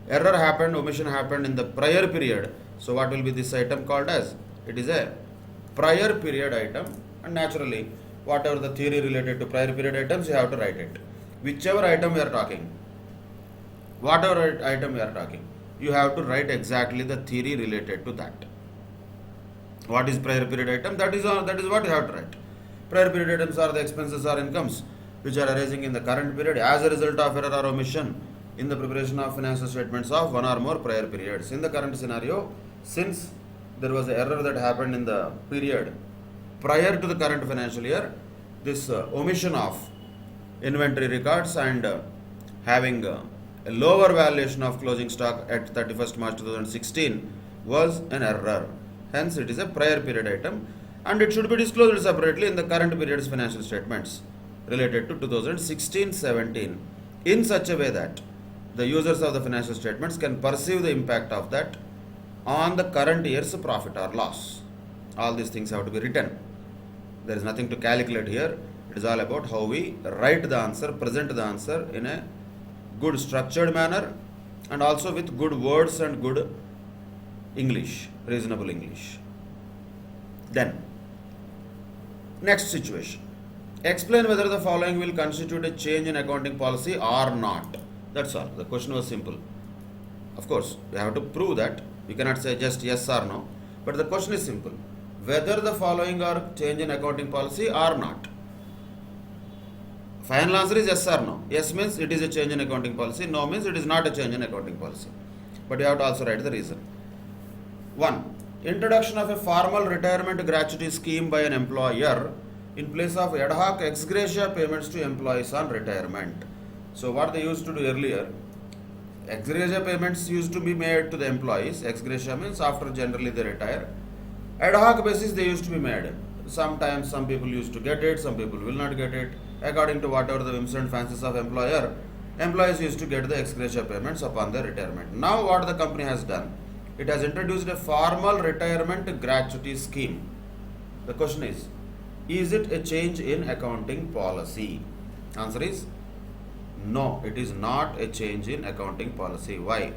Error happened, omission happened in the prior period. So what will be this item called as? It is a prior period item, and naturally whatever the theory related to prior period items, you have to write it. Whichever item we are talking, whatever item we are talking, you have to write exactly the theory related to that. What is prior period item? That is what you have to write. Prior period items are the expenses or incomes which are arising in the current period as a result of error or omission in the preparation of financial statements of one or more prior periods. In the current scenario, since there was an error that happened in the period prior to the current financial year, this omission of inventory records and having a lower valuation of closing stock at 31st March 2016 was an error. Hence, it is a prior period item, and it should be disclosed separately in the current period's financial statements related to 2016-17 in such a way that the users of the financial statements can perceive the impact of that on the current year's profit or loss. All these things have to be written. There is nothing to calculate here. It is all about how we write the answer, present the answer in a good structured manner, and also with good words and good English, reasonable English. Then, next situation. Explain whether the following will constitute a change in accounting policy or not. That's all. The question was simple. Of course, we have to prove that. We cannot say just yes or no. But the question is simple. Whether the following are change in accounting policy or not. Final answer is yes or no. Yes means it is a change in accounting policy. No means it is not a change in accounting policy. But you have to also write the reason. 1. Introduction of a formal retirement gratuity scheme by an employer in place of ad hoc ex gratia payments to employees on retirement. So what they used to do earlier, ex gratia payments used to be made to the employees. Ex gratia means after generally they retire. Ad hoc basis they used to be made. Sometimes some people used to get it, some people will not get it. According to whatever the whims and fancies of employer, employees used to get the ex gratia payments upon their retirement. Now what the company has done, it has introduced a formal retirement gratuity scheme. The question is it a change in accounting policy? Answer is no, it is not a change in accounting policy. Why?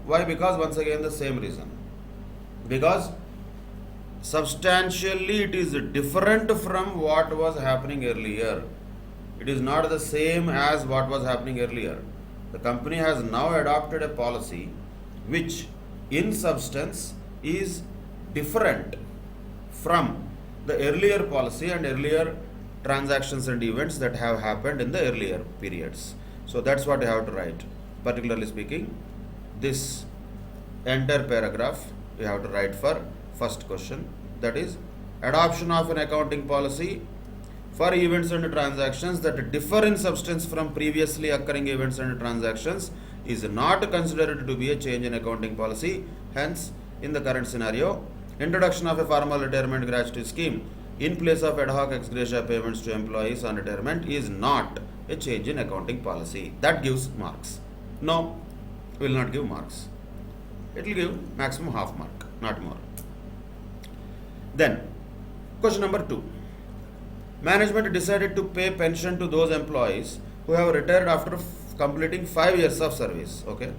Why? Because once again the same reason. Because substantially it is different from what was happening earlier. It is not the same as what was happening earlier. The company has now adopted a policy which, in substance, is different from the earlier policy and earlier transactions and events that have happened in the earlier periods. So that's what you have to write. Particularly speaking, this entire paragraph you have to write for first question, that is adoption of an accounting policy for events and transactions that differ in substance from previously occurring events and transactions is not considered to be a change in accounting policy. Hence, in the current scenario, introduction of a formal retirement gratuity scheme in place of ad hoc ex gratia payments to employees on retirement is not a change in accounting policy. That gives marks. No, will not give marks. It will give maximum half mark, not more. Then, question number 2. Management decided to pay pension to those employees who have retired after completing 5 years of service. Okay,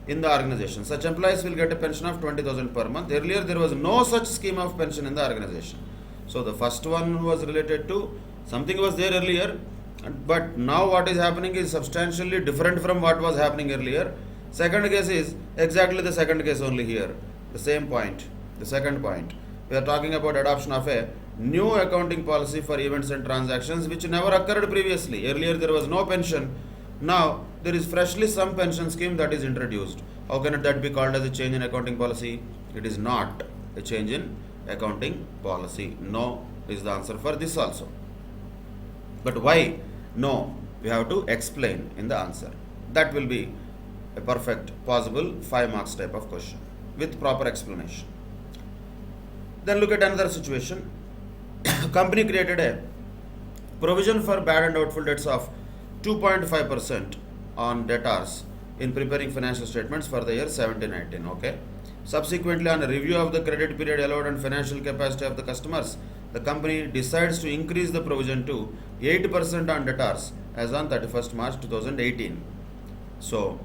in the organization, such employees will get a pension of 20,000 per month. Earlier, there was no such scheme of pension in the organization. So the first one was related to something was there earlier, but now what is happening is substantially different from what was happening earlier. Second case is exactly the second case only here. The same point. The second point. We are talking about adoption of a new accounting policy for events and transactions which never occurred previously. Earlier there was no pension. Now there is freshly some pension scheme that is introduced. How can that be called as a change in accounting policy? It is not a change in accounting policy. No is the answer for this also. But why? No, we have to explain in the answer. That will be a perfect possible 5 marks type of question with proper explanation. Then look at another situation. Company created a provision for bad and doubtful debts of 2.5% on debtors in preparing financial statements for the year 17-19. Okay. Subsequently, on a review of the credit period allowed and financial capacity of the customers, the company decides to increase the provision to 8% on debtors as on 31st March 2018. So,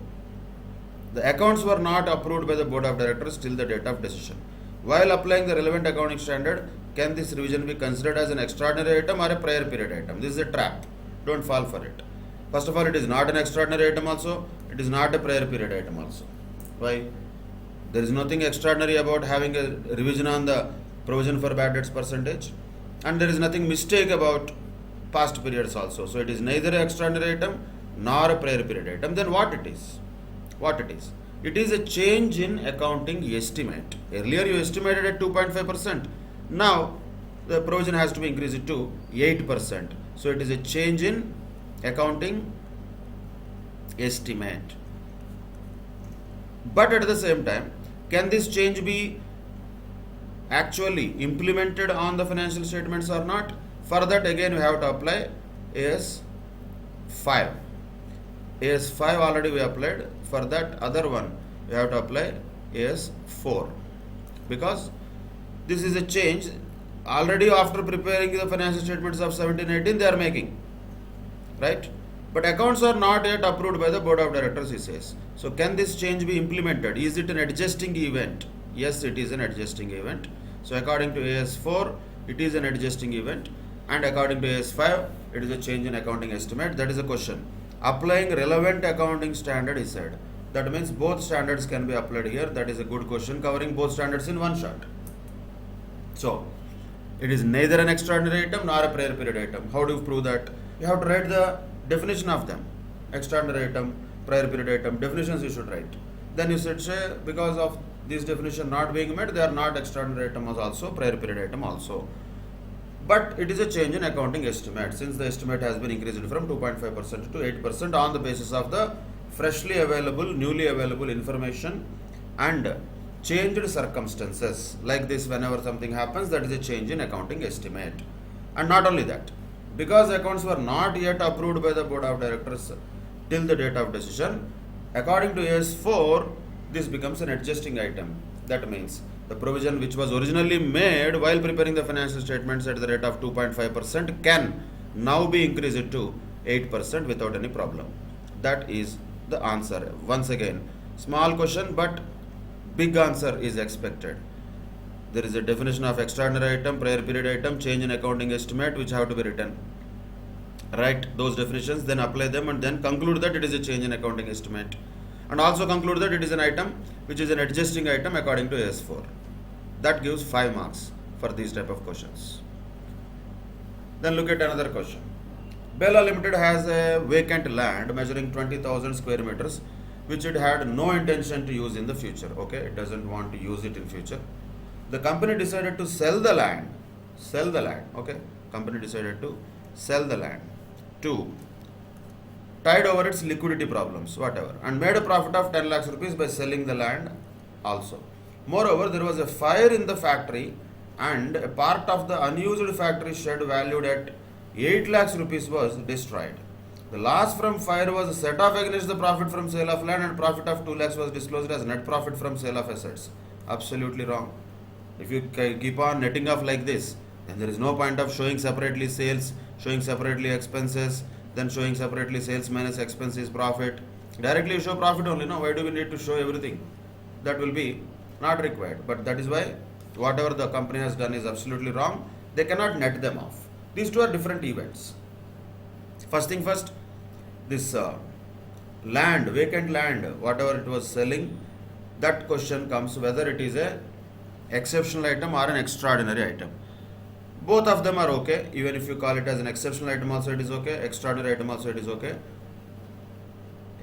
the accounts were not approved by the board of directors till the date of decision. While applying the relevant accounting standard, can this revision be considered as an extraordinary item or a prior period item? This is a trap. Don't fall for it. First of all, it is not an extraordinary item also. It is not a prior period item also. Why? There is nothing extraordinary about having a revision on the provision for bad debts percentage. And there is nothing mistake about past periods also. So it is neither an extraordinary item nor a prior period item. Then what it is? What it is? It is a change in accounting estimate. Earlier you estimated at 2.5%. Now the provision has to be increased to 8%. So it is a change in accounting estimate. But at the same time, can this change be actually implemented on the financial statements or not? For that again we have to apply AS 5. AS 5 already we applied. For that other one we have to apply AS 4, because this is a change already after preparing the financial statements of 17-18 they are making, right? But accounts are not yet approved by the board of directors, he says. So can this change be implemented? Is it an adjusting event? Yes, it is an adjusting event. So according to AS 4 it is an adjusting event, and according to AS 5 it is a change in accounting estimate. That is a question. Applying relevant accounting standard, he said. That means both standards can be applied here. That is a good question, covering both standards in one shot. So it is neither an extraordinary item nor a prior period item. How do you prove that? You have to write the definition of them. Extraordinary item, prior period item, definitions you should write. Then you should say, because of this definition not being met, they are not extraordinary item also, prior period item also. But it is a change in accounting estimate, since the estimate has been increased from 2.5% to 8% on the basis of the freshly available, newly available information and changed circumstances. Like this, whenever something happens, that is a change in accounting estimate. And not only that, because accounts were not yet approved by the board of directors till the date of decision, according to AS 4, this becomes an adjusting item. That means the provision which was originally made while preparing the financial statements at the rate of 2.5% can now be increased to 8% without any problem. That is the answer. Once again, small question but big answer is expected. There is a definition of extraordinary item, prior period item, change in accounting estimate which have to be written. write those definitions, then apply them, and then conclude that it is a change in accounting estimate, and also conclude that it is an item which is an adjusting item according to AS4. That gives 5 marks for these type of questions. Then look at another question. Bella Limited has a vacant land measuring 20,000 square meters which it had no intention to use in the future. Okay, it doesn't want to use it in future. The company decided to sell the land. Okay, company decided to sell the land to tide over its liquidity problems, whatever, and made a profit of 10 lakhs rupees by selling the land also. Moreover, there was a fire in the factory and a part of the unused factory shed valued at 8 lakhs rupees was destroyed. The loss from fire was set off against the profit from sale of land, and profit of 2 lakhs was disclosed as net profit from sale of assets. Absolutely wrong. If you keep on netting off like this, then there is no point of showing separately sales, showing separately expenses, then showing separately sales minus expenses profit. Directly you show profit only. No, why do we need to show everything? That will be not required. But that is why whatever the company has done is absolutely wrong. They cannot net them off. These two are different events. First thing first, this land, vacant land, whatever it was selling, that question comes whether it is a exceptional item or an extraordinary item. Both of them are okay. Even if you call it as an exceptional item also it is okay, extraordinary item also it is okay.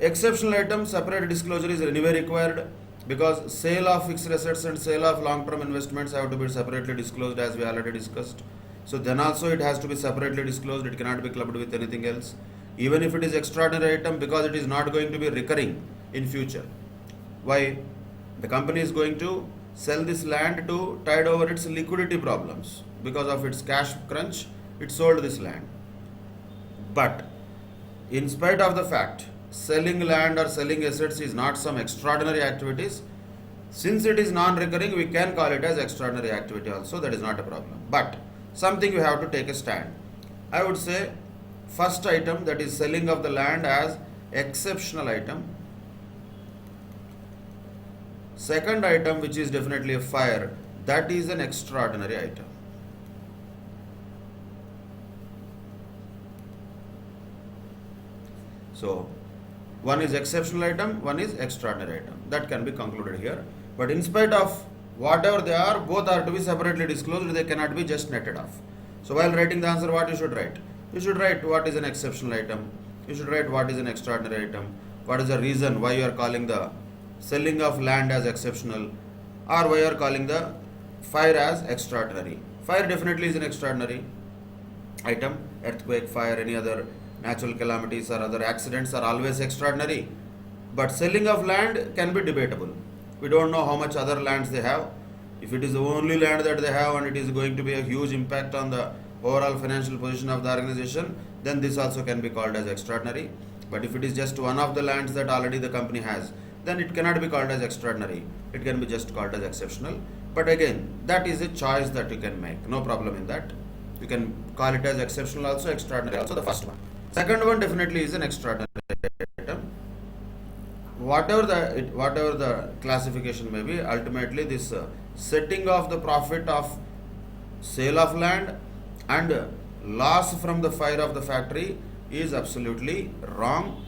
Exceptional item separate disclosure is anyway required because sale of fixed assets and sale of long-term investments have to be separately disclosed as we already discussed. So then also it has to be separately disclosed. It cannot be clubbed with anything else. Even if it is extraordinary item, because it is not going to be recurring in future. Why? The company is going to sell this land to tide over its liquidity problems. Because of its cash crunch, it sold this land. But in spite of the fact selling land or selling assets is not some extraordinary activities, since it is non-recurring, we can call it as extraordinary activity also. That is not a problem. But something you have to take a stand. I would say first item, that is selling of the land, as exceptional item. Second item, which is definitely a fire, that is an extraordinary item. So one is exceptional item, one is extraordinary item. That can be concluded here. But in spite of whatever they are, both are to be separately disclosed. They cannot be just netted off. So while writing the answer, what you should write? You should write what is an exceptional item. You should write what is an extraordinary item. What is the reason why you are calling the selling of land as exceptional, or why you are calling the fire as extraordinary. Fire definitely is an extraordinary item. Earthquake, fire, any other natural calamities or other accidents are always extraordinary. But selling of land can be debatable. We don't know how much other lands they have. If it is the only land that they have and it is going to be a huge impact on the overall financial position of the organization, then this also can be called as extraordinary. But if it is just one of the lands that already the company has, then it cannot be called as extraordinary. It can be just called as exceptional. But again, that is a choice that you can make. No problem in that. You can call it as exceptional also, extraordinary also, the first one. Second one definitely is an extraordinary item. Whatever the classification may be, ultimately this setting of the profit of sale of land and loss from the fire of the factory is absolutely wrong.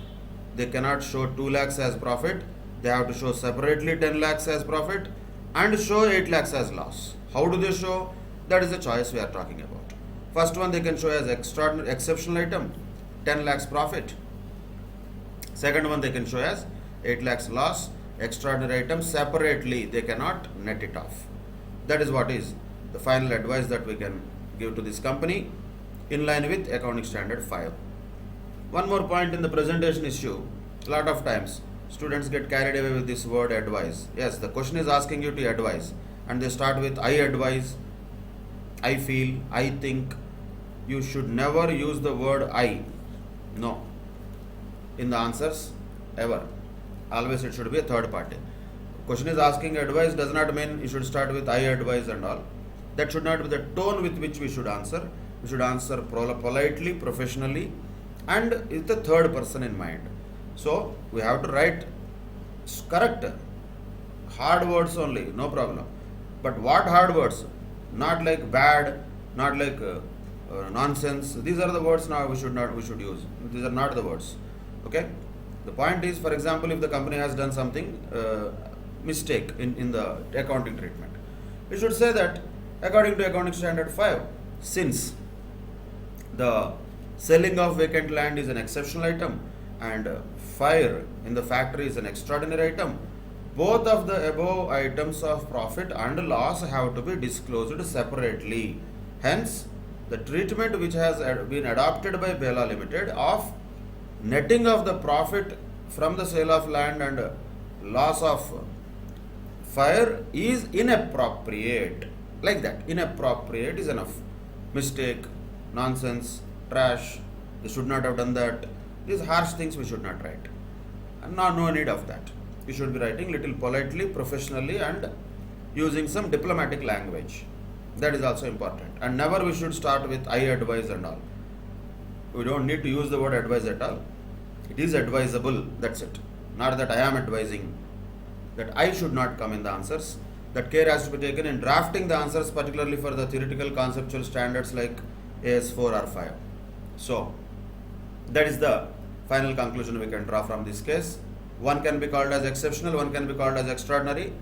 They cannot show 2 lakhs as profit. They have to show separately 10 lakhs as profit and show 8 lakhs as loss. How do they show? That is the choice we are talking about. First one they can show as extraordinary exceptional item, 10 lakhs profit. Second one they can show as 8 lakhs loss. Extraordinary item separately they cannot net it off. That is what is the final advice that we can give to this company in line with Accounting Standard 5. One more point in the presentation issue. A lot of times students get carried away with this word advise. Yes, the question is asking you to advise and they start with I advise, I feel, I think. You should never use the word I. No. In the answers, ever. Always it should be a third party. Question is asking advice does not mean you should start with I advise and all. That should not be the tone with which we should answer. We should answer politely, professionally, and with the third person in mind. So we have to write correct hard words only, no problem. But what hard words? Not like bad, not like nonsense. These are the words now we should use. These are not the words. Okay. The point is, for example, if the company has done something mistake in the accounting treatment, we should say that according to accounting standard 5, since the selling of vacant land is an exceptional item and fire in the factory is an extraordinary item, both of the above items of profit and loss have to be disclosed separately. Hence, the treatment which has been adopted by Bela Limited of netting of the profit from the sale of land and loss of fire is inappropriate. Like that, inappropriate is enough. Mistake, nonsense, trash, they should not have done that. These harsh things we should not write. And no need of that. We should be writing little politely, professionally, and using some diplomatic language. That is also important. And never we should start with I advise and all. We don't need to use the word advise at all. It is advisable, that's it. Not that I am advising. That I should not come in the answers. That care has to be taken in drafting the answers, particularly for the theoretical conceptual standards like AS4 or 5. So, that is the final conclusion we can draw from this case. One can be called as exceptional, one can be called as extraordinary.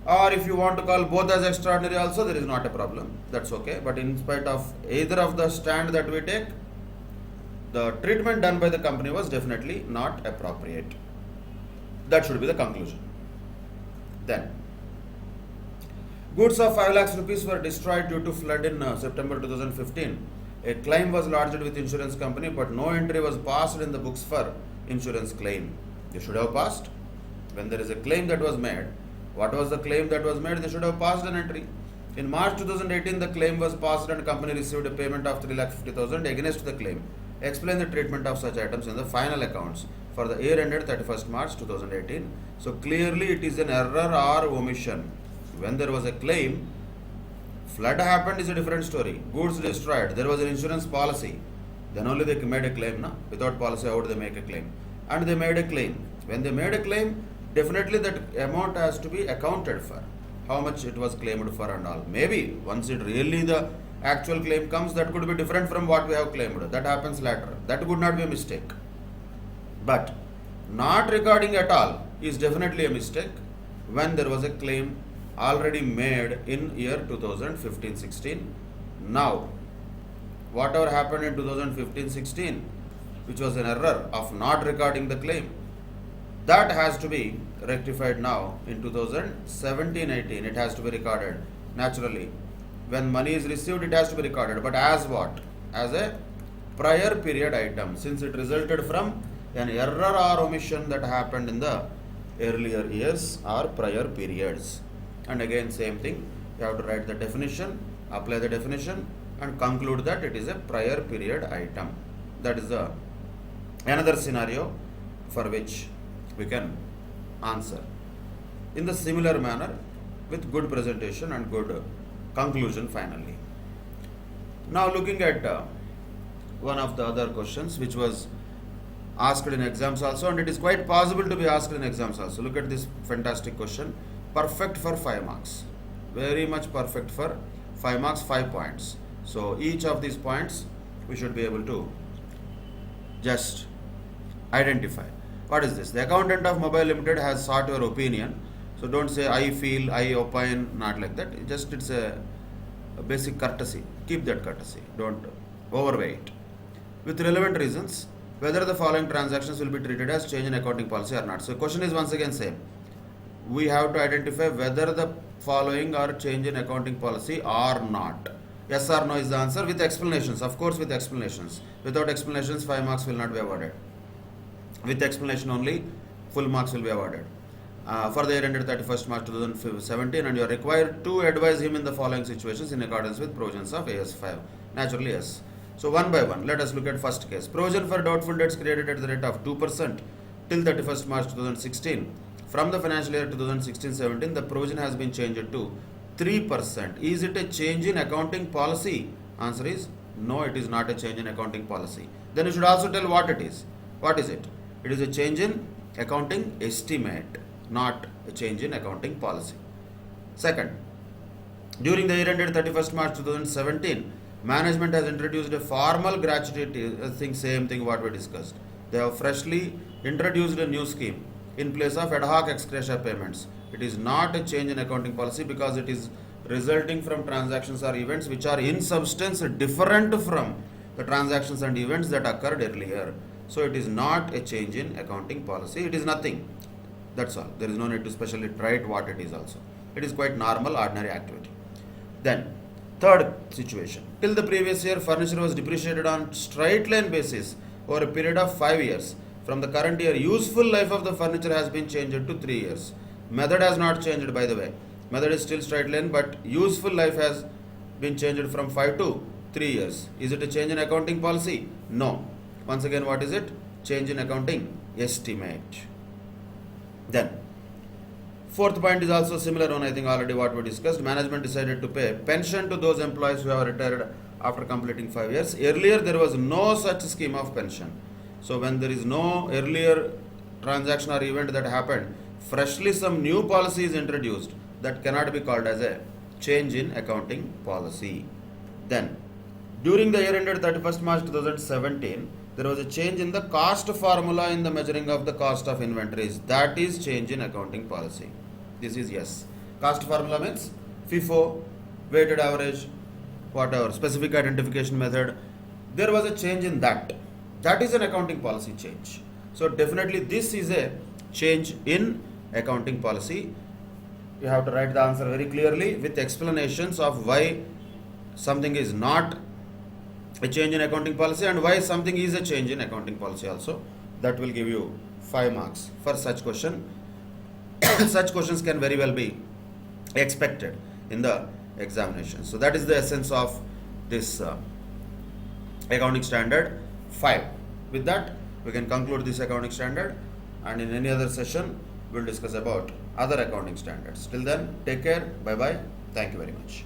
Or if you want to call both as extraordinary also, there is not a problem. That's okay. But in spite of either of the stand that we take, the treatment done by the company was definitely not appropriate. That should be the conclusion. Then, goods of 5 lakhs rupees were destroyed due to flood in September 2015. A claim was lodged with insurance company, but no entry was passed in the books for insurance claim. They should have passed. When there is a claim that was made, what was the claim that was made? They should have passed an entry. In March 2018, the claim was passed and company received a payment of 3,50,000 against the claim. Explain the treatment of such items in the final accounts for the year ended 31st March 2018. So clearly it is an error or omission. When there was a claim, flood happened is a different story. Goods destroyed, there was an insurance policy. Then only they made a claim. No? Without policy, how would they make a claim? And they made a claim. When they made a claim, definitely that amount has to be accounted for. How much it was claimed for and all. Maybe once it really the actual claim comes, that could be different from what we have claimed. That happens later. That would not be a mistake. But not recording at all is definitely a mistake when there was a claim already made in year 2015-16. Now, whatever happened in 2015-16, which was an error of not recording the claim, that has to be rectified now in 2017-18. It has to be recorded naturally. When money is received, it has to be recorded. But as what? As a prior period item, since it resulted from an error or omission that happened in the earlier years or prior periods. And again, same thing. You have to write the definition, apply the definition, and conclude that it is a prior period item. That is another scenario for which we can answer in the similar manner with good presentation and good conclusion finally. Now looking at one of the other questions which was asked in exams also, and it is quite possible to be asked in exams also. Look at this fantastic question. Perfect for 5 marks. Very much perfect for 5 marks, 5 points. So each of these points we should be able to just identify. What is this? The accountant of Mobile Limited has sought your opinion. So don't say I feel, I opine, not like that. Just it's a basic courtesy. Keep that courtesy. Don't overweigh it. With relevant reasons, whether the following transactions will be treated as change in accounting policy or not. So question is once again same. We have to identify whether the following are change in accounting policy or not. Yes or no is the answer with explanations. Of course with explanations. Without explanations 5 marks will not be awarded. With explanation only full marks will be awarded. For the year ended 31st March 2017, and you are required to advise him in the following situations in accordance with provisions of AS5. Naturally yes. So one by one, let us look at first case. Provision for doubtful debts created at the rate of 2% till 31st March 2016. From the financial year 2016-17, the provision has been changed to 3%. Is it a change in accounting policy? Answer is no, it is not a change in accounting policy. Then you should also tell what it is. What is it? It is a change in accounting estimate, not a change in accounting policy. Second, during the year ended 31st March 2017, Management has introduced a formal gratuity, same thing what we discussed. They have freshly introduced a new scheme in place of ad hoc ex gratia payments. It is not a change in accounting policy because it is resulting from transactions or events which are in substance different from the transactions and events that occurred earlier. So it is not a change in accounting policy. It is nothing. That's all. There is no need to specially write what it is also. It is quite normal, ordinary activity. Then, third situation. Till the previous year, furniture was depreciated on straight line basis over a period of 5 years. From the current year, useful life of the furniture has been changed to 3 years. Method has not changed, by the way. Method is still straight line, but useful life has been changed from 5 to 3 years. Is it a change in accounting policy? No. Once again, what is it? Change in accounting estimate. Then, fourth point is also similar one, I think already what we discussed. Management decided to pay pension to those employees who have retired after completing 5 years. Earlier, there was no such scheme of pension. So, when there is no earlier transaction or event that happened, freshly some new policy is introduced that cannot be called as a change in accounting policy. Then, during the year ended 31st March 2017, there was a change in the cost formula in the measuring of the cost of inventories. That is change in accounting policy. This is yes. Cost formula means FIFO, weighted average, whatever, specific identification method. There was a change in that. That is an accounting policy change. So definitely this is a change in accounting policy. You have to write the answer very clearly with explanations of why something is not a change in accounting policy and why something is a change in accounting policy also. That will give you 5 marks for such question. Such questions can very well be expected in the examination. So that is the essence of this accounting standard 5. With that, we can conclude this accounting standard, and in any other session, we'll discuss about other accounting standards. Till then, take care. Bye bye. Thank you very much.